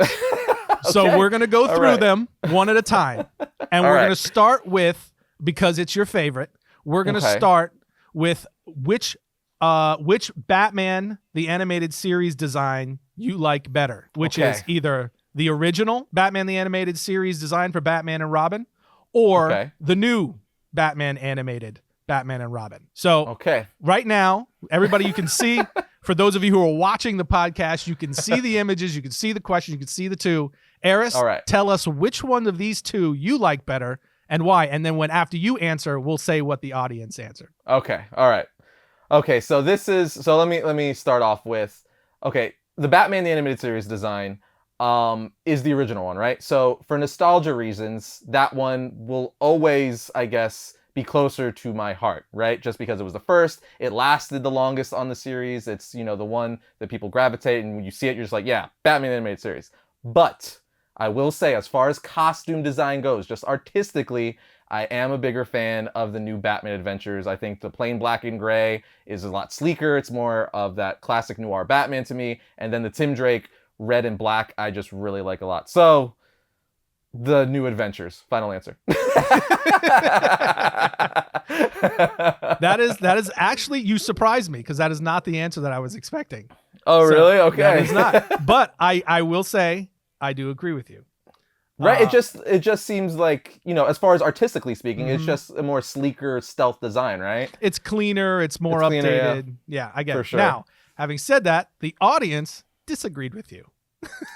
S2: So
S1: Okay.
S2: we're going to go through
S1: right.
S2: them one at a time. And we're
S1: right.
S2: going to start with, because it's your favorite, we're going to
S1: Okay.
S2: start with which Batman the animated series design you like better, which
S1: Okay.
S2: is either the original Batman the animated series design for Batman and Robin, or
S1: Okay.
S2: the new Batman animated Batman and Robin. So
S1: Okay.
S2: right now, everybody, you can see, for those of you who are watching the podcast, you can see the images, you can see the question, you can see the two. Arris,
S1: All right.
S2: tell us which one of these two you like better and why. And then after you answer, we'll say what the audience answered.
S1: Okay. All right. Okay. So let me start off with, okay, the Batman the Animated Series design is the original one, right? So for nostalgia reasons, that one will always, I guess, be closer to my heart, right? Just because it was the first, it lasted the longest on the series. It's, the one that people gravitate, and when you see it, you're just like, yeah, Batman the Animated Series. But I will say, as far as costume design goes, just artistically, I am a bigger fan of the new Batman Adventures. I think the plain black and gray is a lot sleeker. It's more of that classic noir Batman to me. And then the Tim Drake red and black, I just really like a lot. So, the new Adventures. Final answer.
S2: That is actually, you surprised me, because that is not the answer that I was expecting.
S1: Oh,
S2: So,
S1: really? Okay.
S2: That is not. But I will say, I do agree with you.
S1: Right, it just seems like, as far as artistically speaking, it's just a more sleeker stealth design, right?
S2: It's cleaner. It's more
S1: It's cleaner,
S2: updated. Yeah, I get
S1: For
S2: it.
S1: sure.
S2: Now, having said that, the audience disagreed with you.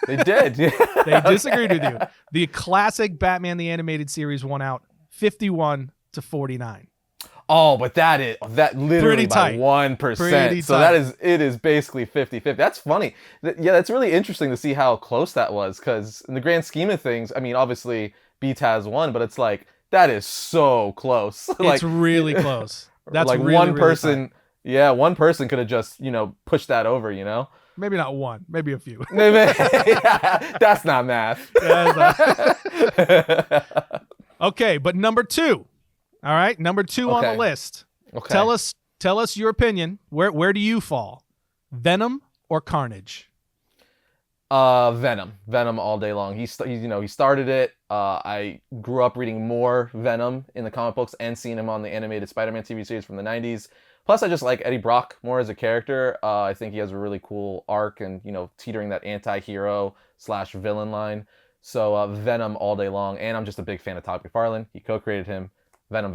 S1: They did.
S2: They disagreed with you. The classic Batman the Animated Series won out 51-49.
S1: Oh, but that literally
S2: Pretty
S1: by
S2: tight.
S1: 1%.
S2: Pretty
S1: So
S2: tight.
S1: it is basically 50-50. That's funny. Yeah, that's really interesting to see how close that was, because in the grand scheme of things, I mean, obviously BTAS won, but it's like, that is so close.
S2: It's really close. That's
S1: like
S2: really,
S1: one
S2: really
S1: person,
S2: tight.
S1: yeah, one person could have just, pushed that over,
S2: Maybe not one, maybe a few.
S1: Yeah, that's not math.
S2: Okay, but number two. All right, number two on the
S1: Okay.
S2: list.
S1: Okay.
S2: Tell us your opinion. Where do you fall? Venom or Carnage?
S1: Venom all day long. He started it. I grew up reading more Venom in the comic books and seeing him on the animated Spider-Man TV series from the 90s. Plus, I just like Eddie Brock more as a character. I think he has a really cool arc and, teetering that anti-hero / villain line. So Venom all day long. And I'm just a big fan of Todd McFarlane. He co-created him. Venom.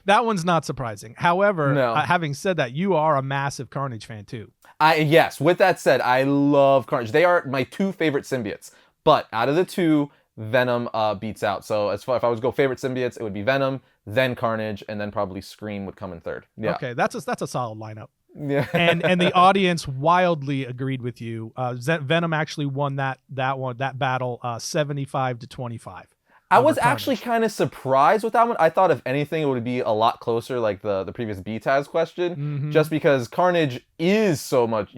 S2: That one's not surprising. However,
S1: No.
S2: having said that, you are a massive Carnage fan too.
S1: Yes, with that said, I love Carnage. They are my two favorite symbiotes. But out of the two, Venom beats out. So if I was to go favorite symbiotes, it would be Venom, then Carnage, and then probably Scream would come in third. Yeah.
S2: Okay, that's a solid lineup.
S1: Yeah.
S2: and the audience wildly agreed with you. Venom actually won that battle 75-25.
S1: I was
S2: Carnage.
S1: actually kind of surprised with that one. I thought if anything it would be a lot closer, like the previous BTAS question,
S2: Mhm.
S1: just because Carnage is so much,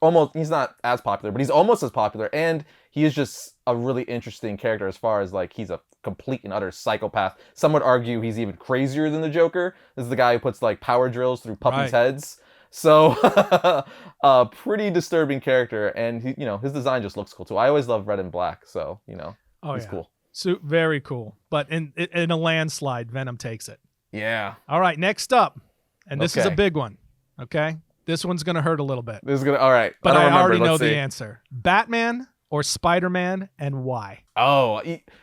S1: almost, he's not as popular, but he's almost as popular, and he is just a really interesting character as far as like he's a complete and utter psychopath. Some would argue he's even crazier than the Joker. This is the guy who puts like power drills through puppies'
S2: Right.
S1: heads. So, a pretty disturbing character, and he, his design just looks cool too. I always love red and black, so
S2: Oh,
S1: he's
S2: yeah.
S1: cool.
S2: So very cool. But in a landslide, Venom takes it.
S1: Yeah.
S2: All right, next up, and this is a
S1: Okay.
S2: big one. Okay, this one's gonna hurt a little bit,
S1: This is gonna. All right.
S2: but
S1: don't
S2: I
S1: remember.
S2: already know
S1: Let's
S2: the
S1: see.
S2: answer: Batman or Spider-Man, and why?
S1: Oh,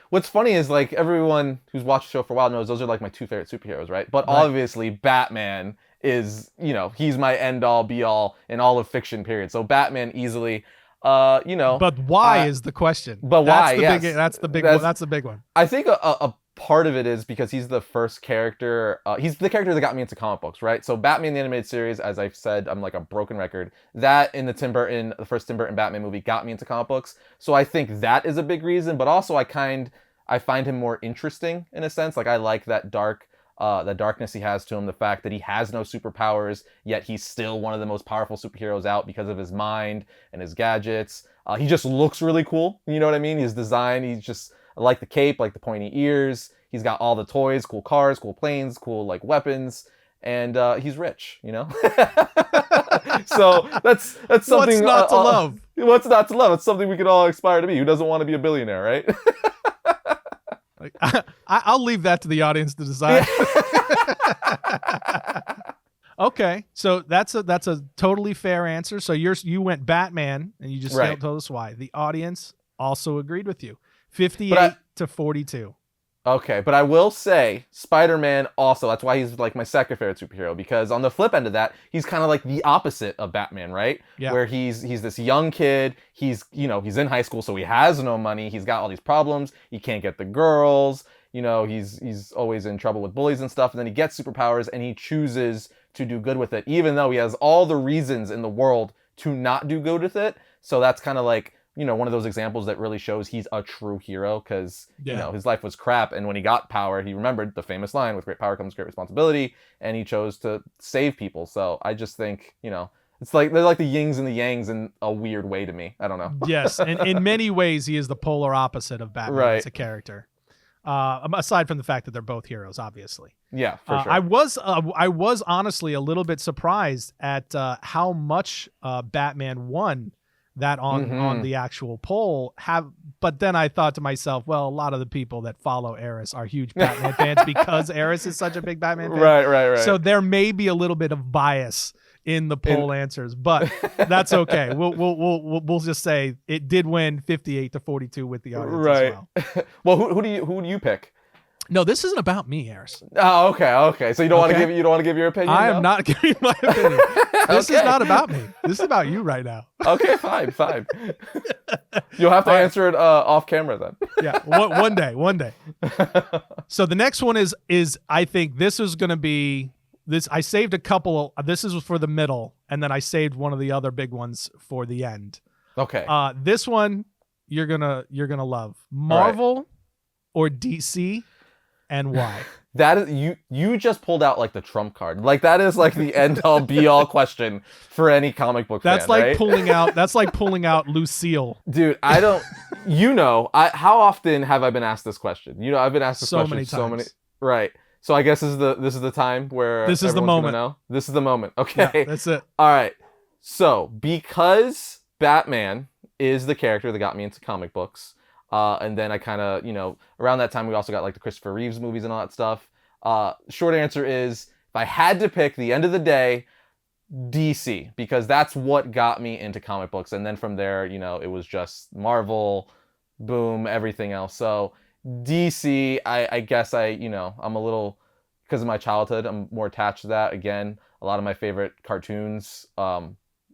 S1: what's funny is like everyone who's watched the show for a while knows those are like my two favorite superheroes, right? But
S2: Right.
S1: obviously Batman is, he's my end all be all in all of fiction, period. So Batman easily,
S2: But why is the question?
S1: but why?
S2: That's the
S1: Yes.
S2: big. That's the big.
S1: That's-
S2: That's the big one.
S1: I think a part of it is because he's the first character. He's the character that got me into comic books, right? So Batman the Animated Series, as I've said, I'm like a broken record. That in the first Tim Burton Batman movie got me into comic books. So I think that is a big reason. But also I find him more interesting in a sense. Like I like that darkness he has to him. The fact that he has no superpowers, yet he's still one of the most powerful superheroes out because of his mind and his gadgets. He just looks really cool. You know what I mean? His design, I like the cape, like the pointy ears. He's got all the toys, cool cars, cool planes, cool like weapons, and he's rich, you know. So that's something.
S2: What's not to love?
S1: What's not to love? It's something we could all aspire to be. Who doesn't want to be a billionaire, right?
S2: I'll leave that to the audience to decide. Okay, so that's a totally fair answer. So you went Batman, and you just told us why. The audience also agreed with you. 58 to 42.
S1: Okay, but I will say Spider-Man also, that's why he's like my second favorite superhero, because on the flip end of that, he's kind of like the opposite of Batman, right? Yeah. Where he's this young kid, he's in high school, so he has no money, he's got all these problems, he can't get the girls, he's always in trouble with bullies and stuff, and then he gets superpowers and he chooses to do good with it, even though he has all the reasons in the world to not do good with it. So that's kind of like, one of those examples that really shows he's a true hero because, his life was crap. And when he got power, he remembered the famous line, with great power comes great responsibility. And he chose to save people. So I just think, it's like they're like the yings and the yangs in a weird way to me. I don't know.
S2: Yes. And in many ways, he is the polar opposite of Batman as a character. Aside from the fact that they're both heroes, obviously.
S1: Yeah, for sure.
S2: I was honestly a little bit surprised at how much Batman won that on the actual poll but then I thought to myself, well, a lot of the people that follow Arris are huge Batman fans because Arris is such a big Batman fan.
S1: Right.
S2: So there may be a little bit of bias in the poll answers, but that's okay. We'll just say it did win 58 to 42 with the audience as well.
S1: Well, who do you pick?
S2: No, this isn't about me, Arris.
S1: Oh, okay. So you don't want to give your opinion?
S2: I am not giving my opinion. This is not about me. This is about you right now.
S1: Okay, fine. You'll have to answer it off camera then.
S2: Yeah, one day. So the next one is I think this is going to be this. I saved a couple. This is for the middle, and then I saved one of the other big ones for the end.
S1: Okay.
S2: This one you're gonna love. Marvel or DC. And why?
S1: That is you just pulled out like the trump card. Like that is like the end all be all question for any comic book fan.
S2: That's like
S1: right?
S2: pulling out Lucille.
S1: Dude, I don't how often have I been asked this question? I've been asked this question so many. Right. So I guess this is the time where
S2: this is the moment.
S1: Know. This is the moment. Okay.
S2: Yeah, that's it.
S1: All right. So because Batman is the character that got me into comic books. And then I kind of, around that time, we also got like the Christopher Reeves movies and all that stuff. Short answer is, if I had to pick, the end of the day, DC, because that's what got me into comic books. And then from there, it was just Marvel, boom, everything else. So DC, I guess I'm a little, because of my childhood, I'm more attached to that. Again, a lot of my favorite cartoons,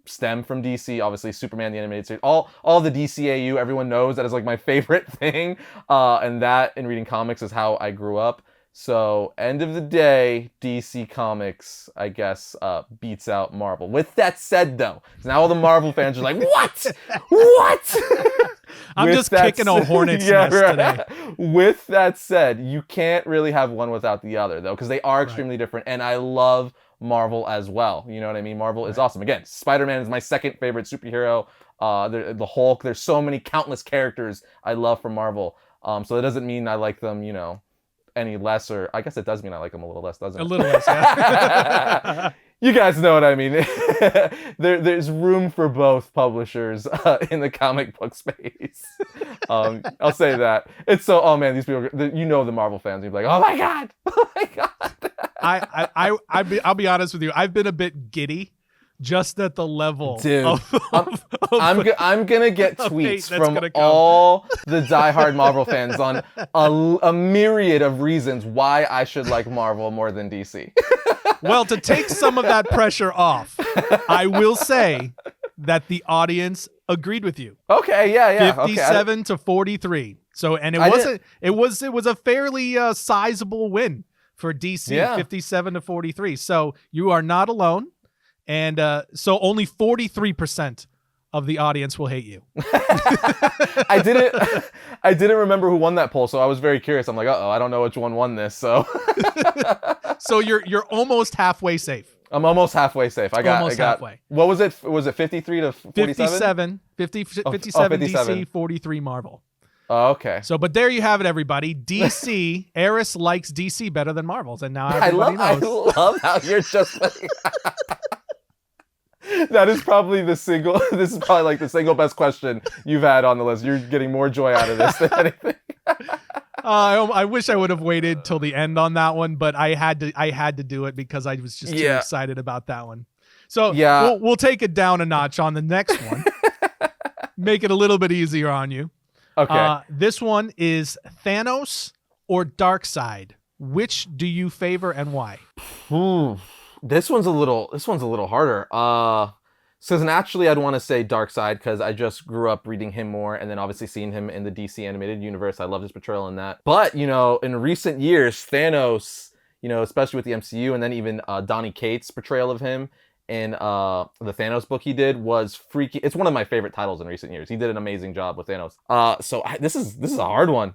S1: stem from DC, obviously Superman the Animated Series, all the DCAU, everyone knows that is like my favorite thing, and that in reading comics is how I grew up. So end of the day, DC Comics, I guess, beats out Marvel. With that said though, now all the Marvel fans are like, what?
S2: I'm just kicking a hornet's nest today.
S1: With that said, you can't really have one without the other though, because they are extremely different, and I love Marvel as well. You know what I mean? Marvel is awesome. Again, Spider-Man is my second favorite superhero. The Hulk, there's so many countless characters I love from Marvel. So that doesn't mean I like them, any less, or I guess it does mean I like them a little less, doesn't it?
S2: A little less, yeah.
S1: You guys know what I mean. There's room for both publishers in the comic book space. I'll say that. It's so, oh man, these people, the Marvel fans, you'll be like, oh my God.
S2: I'll be honest with you. I've been a bit giddy just at the level.
S1: Dude, I'm gonna get tweets from all the diehard Marvel fans on a myriad of reasons why I should like Marvel more than DC.
S2: Well, to take some of that pressure off, I will say that the audience agreed with you.
S1: Okay, yeah.
S2: 57 to 43. So, and it was a fairly sizable win for DC, 57 to 43. So you are not alone. And so only 43% of the audience will hate you.
S1: I didn't remember who won that poll, so I was very curious. I'm like, I don't know which one won this. So
S2: so you're almost halfway safe.
S1: I'm almost halfway safe. I got
S2: halfway.
S1: What was it? Was it 53 to 47?
S2: 57
S1: 57.
S2: DC, 43 Marvel.
S1: Oh, okay.
S2: So, but there you have it, everybody. DC, Arris likes DC better than Marvels, and now everybody knows.
S1: I love how you're just like... That is probably this is probably like the single best question you've had on the list. You're getting more joy out of this than anything.
S2: I wish I would have waited till the end on that one, but I had to do it because I was just too excited about that one. So we'll take it down a notch on the next one. Make it a little bit easier on you.
S1: Okay.
S2: This one is Thanos or Darkseid. Which do you favor and why?
S1: This one's a little harder. So naturally I'd want to say Darkseid because I just grew up reading him more, and then obviously seeing him in the DC animated universe. I love his portrayal in that. But in recent years, Thanos, especially with the MCU, and then even Donny Cates' portrayal of him in the Thanos book he did was freaky. It's one of my favorite titles in recent years. He did an amazing job with Thanos. This is a hard one.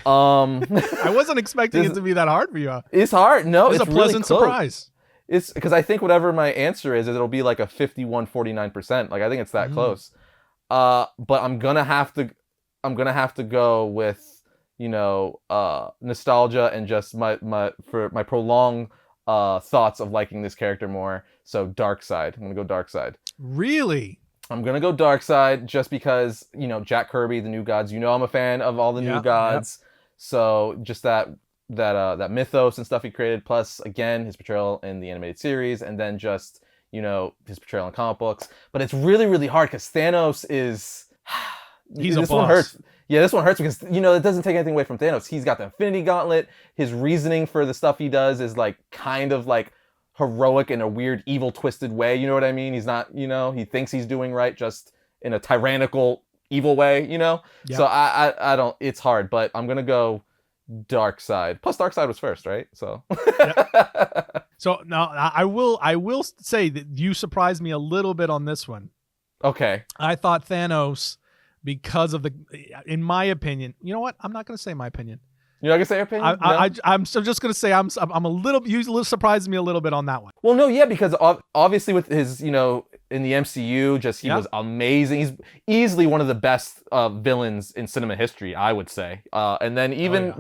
S2: I wasn't expecting it to be that hard for you.
S1: It's hard. No,
S2: it's a pleasant surprise.
S1: It's because I think whatever my answer is it'll be like a 51-49%. Like I think it's that close. But I'm gonna have to go with nostalgia and just my prolonged thoughts of liking this character more. So Darkseid. I'm gonna go Darkseid.
S2: Really?
S1: I'm gonna go Darkseid just because Jack Kirby, the New Gods. I'm a fan of all the New Gods. Yep. So just that mythos and stuff he created, plus again his portrayal in the animated series, and then just his portrayal in comic books. But it's really, really hard because Thanos is
S2: he's
S1: this
S2: a boss.
S1: One hurts. Yeah, this one hurts because it doesn't take anything away from Thanos. He's got the Infinity Gauntlet. His reasoning for the stuff he does is like kind of like heroic in a weird, evil, twisted way. You know what I mean? He's not, he thinks he's doing right, just in a tyrannical, evil way. Yep. So I don't. It's hard, but I'm gonna go Darkseid. Plus Darkseid was first, right? So
S2: So now I will say that you surprised me a little bit on this one.
S1: Okay.
S2: I thought Thanos, because of in my opinion, you know what? I'm not going to say my opinion.
S1: You're not gonna say your opinion?
S2: I'm just gonna say I'm a little. You surprised me a little bit on that one.
S1: Well, no, yeah, because obviously with his in the MCU, he was amazing. He's easily one of the best villains in cinema history, I would say. And then even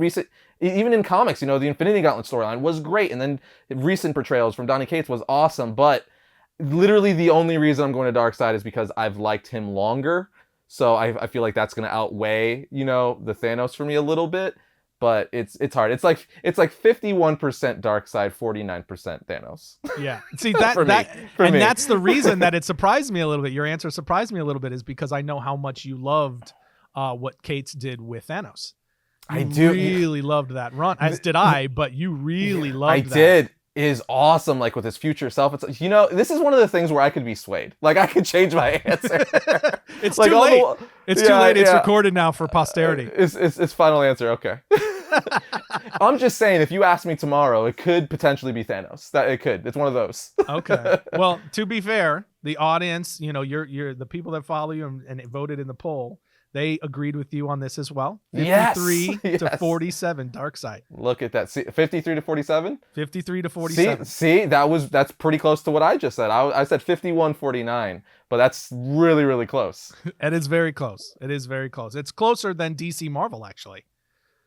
S1: even in comics, the Infinity Gauntlet storyline was great, and then recent portrayals from Donny Cates was awesome. But literally the only reason I'm going to Darkseid is because I've liked him longer. So I feel like that's gonna outweigh the Thanos for me a little bit. But it's hard. It's like 51% Darkseid, 49% Thanos.
S2: Yeah. See that's the reason that it surprised me a little bit. Your answer surprised me a little bit is because I know how much you loved what Cates did with Thanos. You really loved that run, as did I. But you really loved that. I did.
S1: It is awesome. Like with his future self, it's this is one of the things where I could be swayed. Like I could change my answer.
S2: It's like too late. It's too late. It's recorded now for posterity.
S1: It's final answer. Okay. I'm just saying, if you ask me tomorrow, it could potentially be Thanos. That it could. It's one of those.
S2: Okay. Well, to be fair, the audience, you're the people that follow you and voted in the poll, they agreed with you on this as well. 53 to 47, Darkseid.
S1: Look at that. See, 53 to 47?
S2: 53 to 47.
S1: See, that's pretty close to what I just said. I said 51-49, but that's really, really close.
S2: And it's very close. It is very close. It's closer than DC Marvel, actually.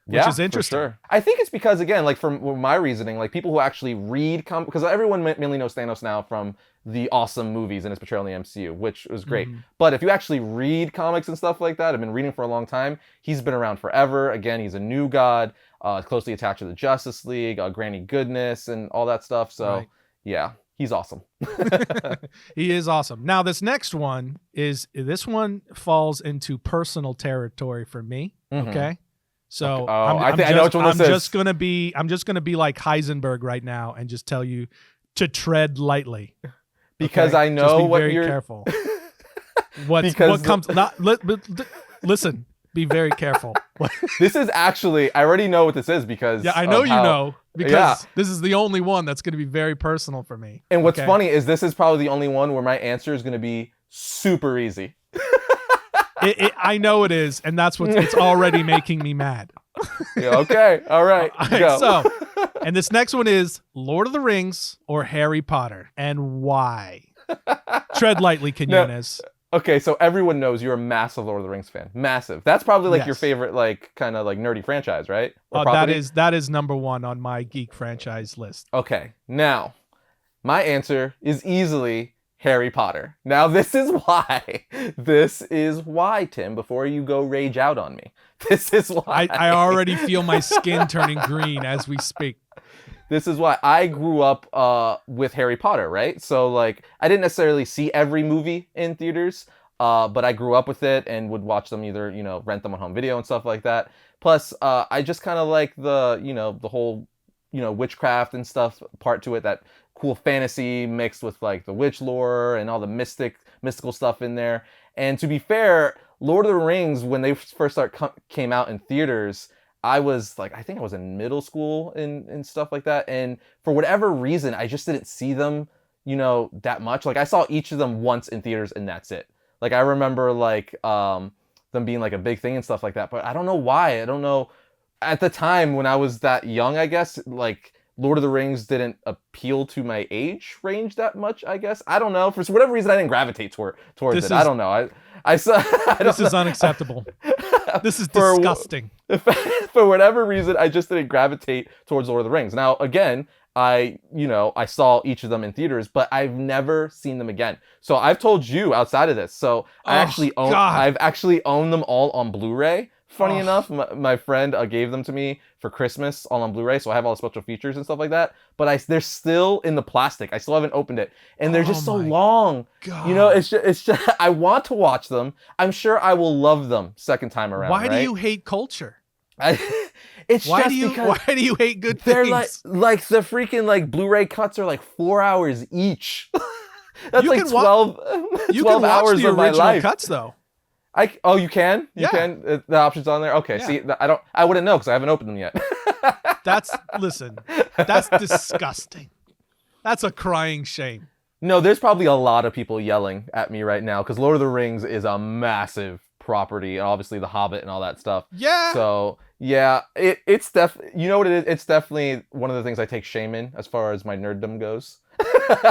S2: Which is interesting.
S1: For sure. I think it's because, again, like from my reasoning, like people who actually read comics, because everyone mainly knows Thanos now from the awesome movies and his portrayal in the MCU, which was great. Mm-hmm. But if you actually read comics and stuff like that, I've been reading for a long time, he's been around forever. Again, he's a new god, closely attached to the Justice League, Granny Goodness, and all that stuff. So, yeah, he's awesome.
S2: He is awesome. Now, this next one falls into personal territory for me, okay? So I know which one this is. I'm just gonna be like Heisenberg right now and just tell you to tread lightly,
S1: because I know
S2: just be very careful. What comes? Listen, Be very careful.
S1: This is actually, I already know what this is because
S2: Yeah, I know
S1: of
S2: you
S1: how-
S2: know because
S1: Yeah.
S2: this is the only one that's going to be very personal for me.
S1: And what's
S2: Okay?
S1: funny is this is probably the only one where my answer is going to be super easy.
S2: I know it is, and that's what it's already making me mad.
S1: Yeah, okay, all right,
S2: All right,
S1: go.
S2: so, and this next one is Lord of the Rings or Harry Potter, and why? Tread lightly, Quinones.
S1: Okay, so everyone knows you're a massive Lord of the Rings fan. Massive. That's probably like your
S2: Yes.
S1: favorite, like kind of like nerdy franchise, right? Or
S2: That
S1: property?
S2: is number one on my geek franchise list.
S1: Okay, now my answer is easily Harry Potter. Now this is why. This is why, Tim. Before you go rage out on me, this is why.
S2: I already feel my skin turning green as we speak.
S1: This is why I grew up with Harry Potter, right? So like I didn't necessarily see every movie in theaters, but I grew up with it and would watch them either, rent them on home video and stuff like that. Plus, I just kind of like the whole, witchcraft and stuff part to it, that cool fantasy mixed with like the witch lore and all the mystical stuff in there. And to be fair, Lord of the Rings, when they first came out in theaters, I think I was in middle school and stuff like that. And for whatever reason, I just didn't see them, that much. Like I saw each of them once in theaters and that's it. Like I remember like them being like a big thing and stuff like that. But I don't know why. I don't know. At the time when I was that young, I guess, like Lord of the Rings didn't appeal to my age range that much, I guess. I don't know. For whatever reason, I didn't gravitate towards it. I don't know. I saw.
S2: This is unacceptable. This is disgusting.
S1: For whatever reason, I just didn't gravitate towards Lord of the Rings. Now, again, I saw each of them in theaters, but I've never seen them again. So I've told you outside of this. So I've actually owned them all on Blu-ray. Funny enough, my friend gave them to me for Christmas all on Blu-ray, so I have all the special features and stuff like that. But they're still in the plastic. I still haven't opened it, and they're just so long.
S2: God.
S1: It's just I want to watch them. I'm sure I will love them second time around.
S2: Why do
S1: right?
S2: you hate culture?
S1: Why do
S2: you hate good
S1: they're
S2: things?
S1: like the freaking like Blu-ray cuts are like 4 hours each. That's
S2: You
S1: like
S2: can
S1: 12
S2: You
S1: 12
S2: can watch
S1: hours
S2: the
S1: of my
S2: original
S1: life.
S2: cuts though.
S1: You can? You
S2: Yeah.
S1: can? The option's on there? Okay,
S2: Yeah.
S1: see, I wouldn't know because I haven't opened them yet.
S2: That's disgusting. That's a crying shame.
S1: No, there's probably a lot of people yelling at me right now because Lord of the Rings is a massive property, and obviously The Hobbit and all that stuff.
S2: Yeah.
S1: So, yeah, it's you know what it is? It's definitely one of the things I take shame in as far as my nerddom goes.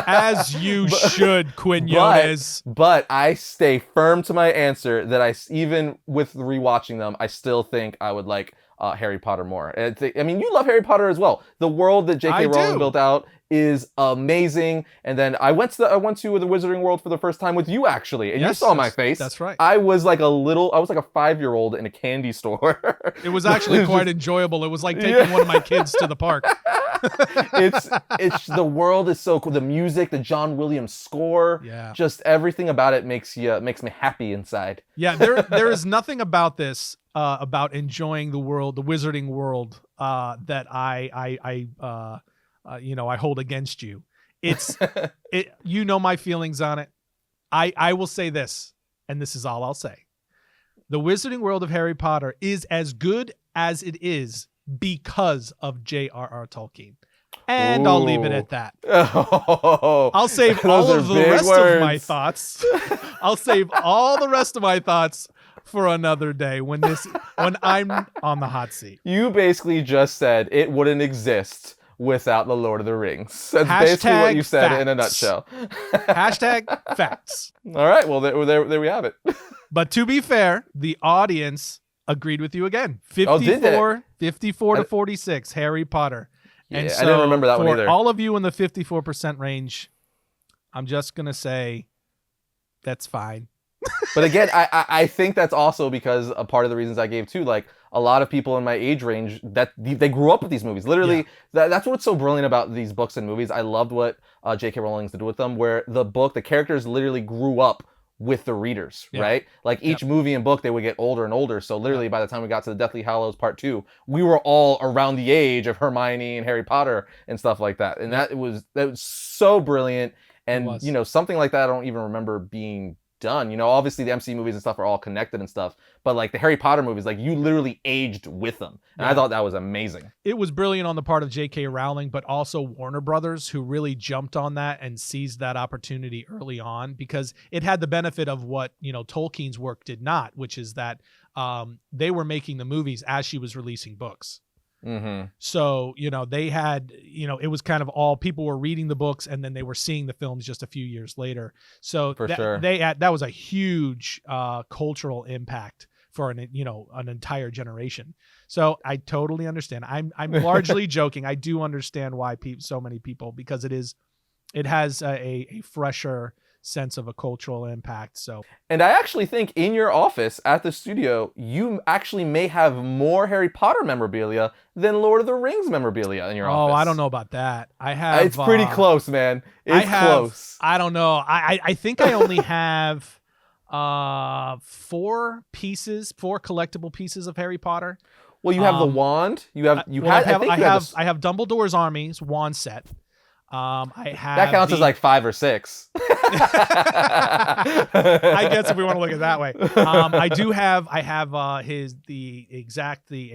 S2: As you should, Quinones.
S1: But I stay firm to my answer that even with rewatching them, I still think I would like Harry Potter more. I mean, you love Harry Potter as well. The world that J.K.
S2: I
S1: Rowling
S2: do.
S1: built out is amazing. And then I went to the Wizarding World for the first time with you actually, and you
S2: Yes,
S1: saw my face.
S2: that's right.
S1: I was like a 5-year-old in a candy store.
S2: It was actually quite enjoyable. It was like taking one of my kids to the park.
S1: It's the world is so cool. The music, the John Williams score,
S2: Yeah.
S1: just everything about it makes me happy inside.
S2: Yeah, there is nothing about this about enjoying the world, the wizarding world, that I hold against you. You know my feelings on it. I will say this, and this is all I'll say. The wizarding world of Harry Potter is as good as it is because of J.R.R. Tolkien. And I'll leave it at that.
S1: Oh,
S2: I'll save all of the rest of my thoughts. I'll save all the rest of my thoughts for another day when I'm on the hot seat.
S1: You basically just said it wouldn't exist without the Lord of the Rings. That's basically what you said in a nutshell.
S2: Hashtag facts.
S1: All right, well there we have it.
S2: But to be fair, the audience agreed with you again.
S1: Did they?
S2: 54 to 46, Harry Potter.
S1: Yeah,
S2: And
S1: I didn't remember that one
S2: for
S1: either.
S2: all of you in the 54% range, I'm just going to say that's fine.
S1: But again, I think that's also because a part of the reasons I gave too, like a lot of people in my age range that they grew up with these movies. Literally, that's what's so brilliant about these books and movies. I loved what J.K. Rowling did with them, where the characters literally grew up with the readers, right? Like each movie and book, they would get older and older. So literally by the time we got to the Deathly Hallows Part 2, we were all around the age of Hermione and Harry Potter and stuff like that. And that was so brilliant. And, something like that I don't even remember being done. You know, obviously the MCU movies and stuff are all connected and stuff, but like the Harry Potter movies, like you literally aged with them. And I thought that was amazing.
S2: It was brilliant on the part of J.K. Rowling, but also Warner Brothers, who really jumped on that and seized that opportunity early on, because it had the benefit of what, you know, Tolkien's work did not, which is that they were making the movies as she was releasing books.
S1: Mm-hmm.
S2: So, you know, they had, you know, it was kind of all people were reading the books and then they were seeing the films just a few years later. So that was a huge cultural impact for an entire generation. So I totally understand. I'm largely joking. I do understand why so many people, because it has a fresher sense of a cultural impact. So,
S1: and I actually think in your office at the studio, you actually may have more Harry Potter memorabilia than Lord of the Rings memorabilia in your office.
S2: Oh, I don't know about that. I have.
S1: It's pretty close, man. It's close.
S2: I don't know. I think I only have 4 collectible pieces of Harry Potter.
S1: Well, you have the wand. I
S2: have Dumbledore's Armies wand set. I have
S1: that counts as like 5 or 6.
S2: I guess if we want to look at it that way. I have a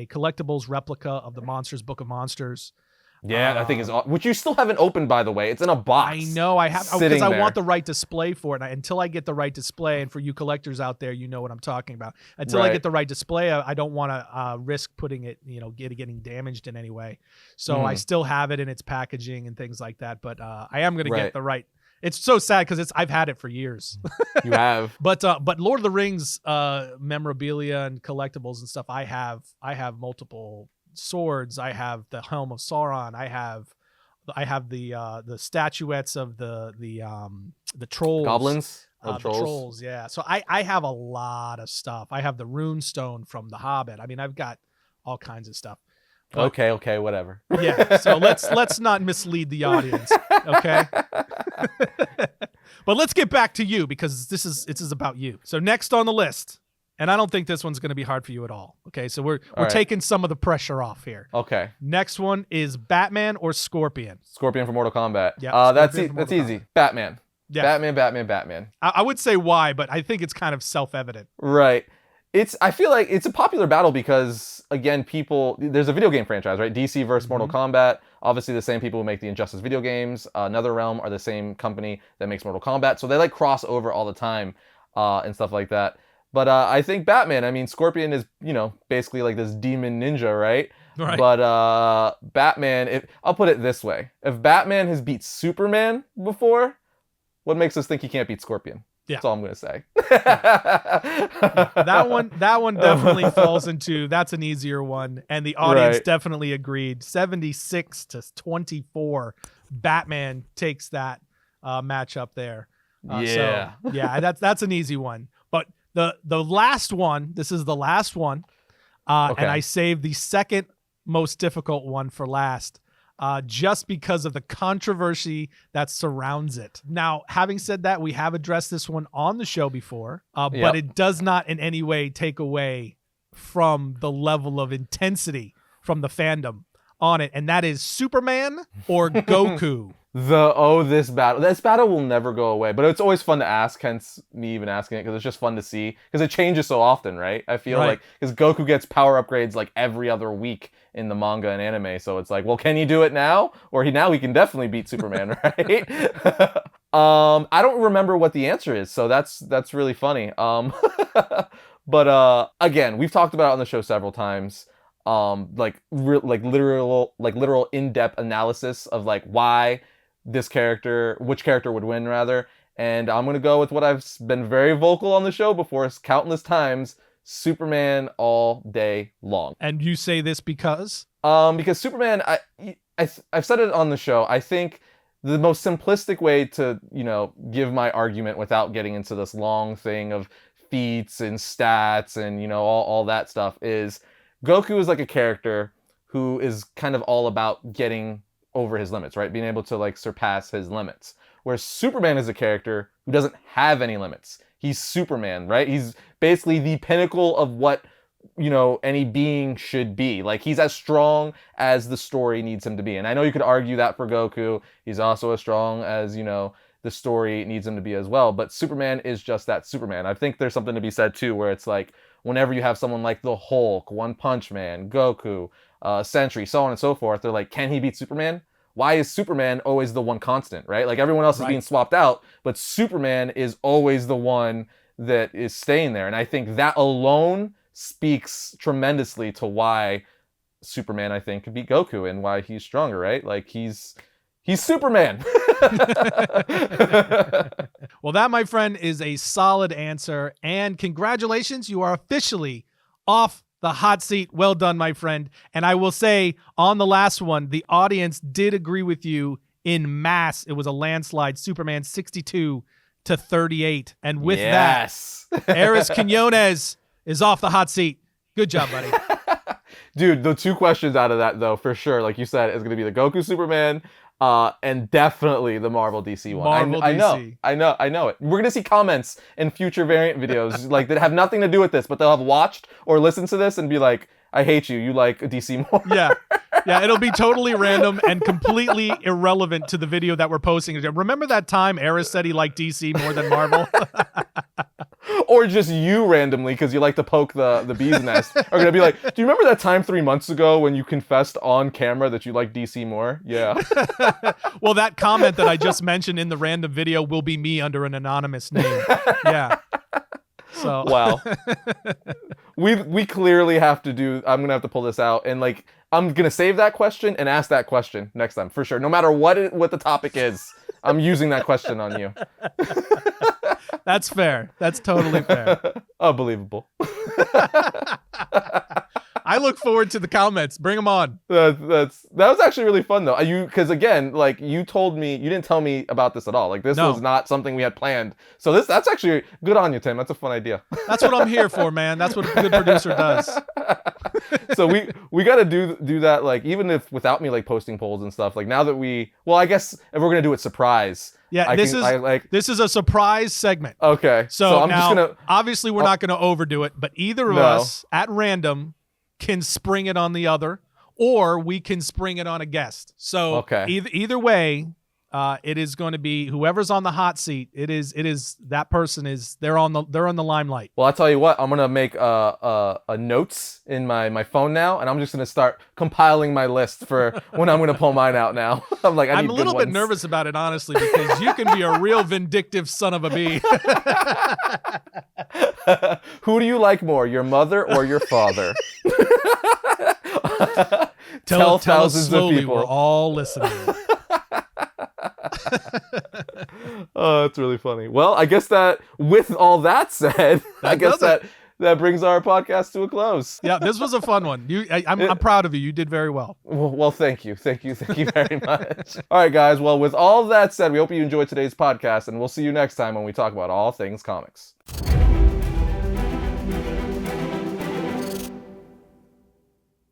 S2: collectibles replica of the Monsters Book of Monsters.
S1: Yeah, that thing is, which you still haven't opened, by the way. It's in a box.
S2: I know I have, because I want the right display for it. Until I get the right display, and for you collectors out there, you know what I'm talking about. Until I get the right display, I don't want to risk putting it, getting damaged in any way. So I still have it in its packaging and things like that. But I am going to get the right. It's so sad because I've had it for years.
S1: You have.
S2: But Lord of the Rings memorabilia and collectibles and stuff, I have multiple swords. I have the Helm of Sauron. I have the statuettes of the trolls,
S1: goblins,
S2: the trolls. Yeah. So I have a lot of stuff. I have the rune stone from The Hobbit. I mean, I've got all kinds of stuff. But,
S1: okay, whatever.
S2: Yeah. So let's not mislead the audience. Okay. But let's get back to you, because this is about you. So next on the list. And I don't think this one's going to be hard for you at all. Okay, so we're taking some of the pressure off here.
S1: Okay.
S2: Next one is Batman or Scorpion?
S1: Scorpion from Mortal Kombat.
S2: Yeah.
S1: That's easy. Batman.
S2: Yeah.
S1: Batman.
S2: I would say why, but I think it's kind of self-evident.
S1: Right. I feel like it's a popular battle because, again, there's a video game franchise, right? DC versus Mortal Kombat. Obviously, the same people who make the Injustice video games. NetherRealm are the same company that makes Mortal Kombat. So they like cross over all the time and stuff like that. But I think Batman, I mean, Scorpion is, basically like this demon ninja, right?
S2: Right.
S1: But Batman, I'll put it this way. If Batman has beat Superman before, what makes us think he can't beat Scorpion?
S2: Yeah.
S1: That's all I'm going to say.
S2: That one definitely falls into, that's an easier one. And the audience definitely agreed. 76-24. Batman takes that matchup there.
S1: Yeah.
S2: So, yeah, that's an easy one. But the last one, this is the last one, and I saved the second most difficult one for last, just because of the controversy that surrounds it. Now, having said that, we have addressed this one on the show before, but it does not in any way take away from the level of intensity from the fandom on it, and that is Superman or Goku.
S1: This battle will never go away, but it's always fun to ask, hence me even asking it, because it's just fun to see, because it changes so often, right? I feel like, because Goku gets power upgrades like every other week in the manga and anime, so it's like, well, can he do it now? Or he can definitely beat Superman, right? I don't remember what the answer is, so that's really funny. But again, we've talked about it on the show several times. Literal in-depth analysis of like why which character would win rather. And I'm going to go with what I've been very vocal on the show before countless times, Superman all day long.
S2: And you say this because?
S1: Because Superman, I've said it on the show, I think the most simplistic way to, give my argument without getting into this long thing of feats and stats and, all that stuff is Goku is like a character who is kind of all about getting over his limits, right? Being able to like surpass his limits. Whereas Superman is a character who doesn't have any limits. He's Superman, right? He's basically the pinnacle of what, any being should be. Like he's as strong as the story needs him to be. And I know you could argue that for Goku. He's also as strong as, the story needs him to be as well. But Superman is just that Superman. I think there's something to be said too, where it's like whenever you have someone like the Hulk, One Punch Man, Goku, Sentry, so on and so forth, they're like, can he beat Superman? Why is Superman always the one constant, right? Like everyone else is being swapped out, but Superman is always the one that is staying there. And I think that alone speaks tremendously to why Superman, I think, could beat Goku and why he's stronger, right? Like he's Superman.
S2: Well, that, my friend, is a solid answer. And congratulations, you are officially off the hot seat. Well done, my friend. And I will say on the last one, the audience did agree with you in mass. It was a landslide. Superman 62-38. And with that, Arris Quinones is off the hot seat. Good job, buddy.
S1: Dude, the 2 questions out of that, though, for sure, like you said, is going to be the Goku Superman and definitely the Marvel DC one. I know it. We're going to see comments in future variant videos like that have nothing to do with this, but they'll have watched or listened to this and be like, I hate you. You like DC more. Yeah, it'll be totally random and completely irrelevant to the video that we're posting. Remember that time Arris said he liked DC more than Marvel? Or just you randomly because you like to poke the bee's nest are going to be like, do you remember that time 3 months ago when you confessed on camera that you like DC more? Yeah. Well, that comment that I just mentioned in the random video will be me under an anonymous name. Yeah. So wow. We clearly have to do, I'm going to have to pull this out and like, I'm going to save that question and ask that question next time for sure. No matter what the topic is, I'm using that question on you. That's fair. That's totally fair. Unbelievable. I look forward to the comments. Bring them on. That was actually really fun though. Because again, like you told me, you didn't tell me about this at all. Like this was not something we had planned. So that's actually good on you, Tim. That's a fun idea. That's what I'm here for, man. That's what a good producer does. So we got to do that. Like even if without me like posting polls and stuff. Like now that I guess if we're gonna do it surprise. Yeah, this is a surprise segment. Okay. So I'm just gonna. Obviously, we're not gonna overdo it, but either of us at random can spring it on the other, or we can spring it on a guest. So either way, it is going to be whoever's on the hot seat. It is that person is they're on the limelight. Well, I'll tell you what, I'm gonna make a notes in my phone now, and I'm just gonna start compiling my list for when I'm gonna pull mine out now. I'm a little bit nervous about it, honestly, because you can be a real vindictive son of a bee. Who do you like more, your mother or your father? Tell thousands us slowly, of people. We're all listening. Oh, it's really funny. Well, I guess that with all that said, that brings our podcast to a close. Yeah, this was a fun one. I'm proud of you. You did very well. Well, thank you. Thank you very much. All right, guys. Well, with all that said, we hope you enjoyed today's podcast, and we'll see you next time when we talk about all things comics.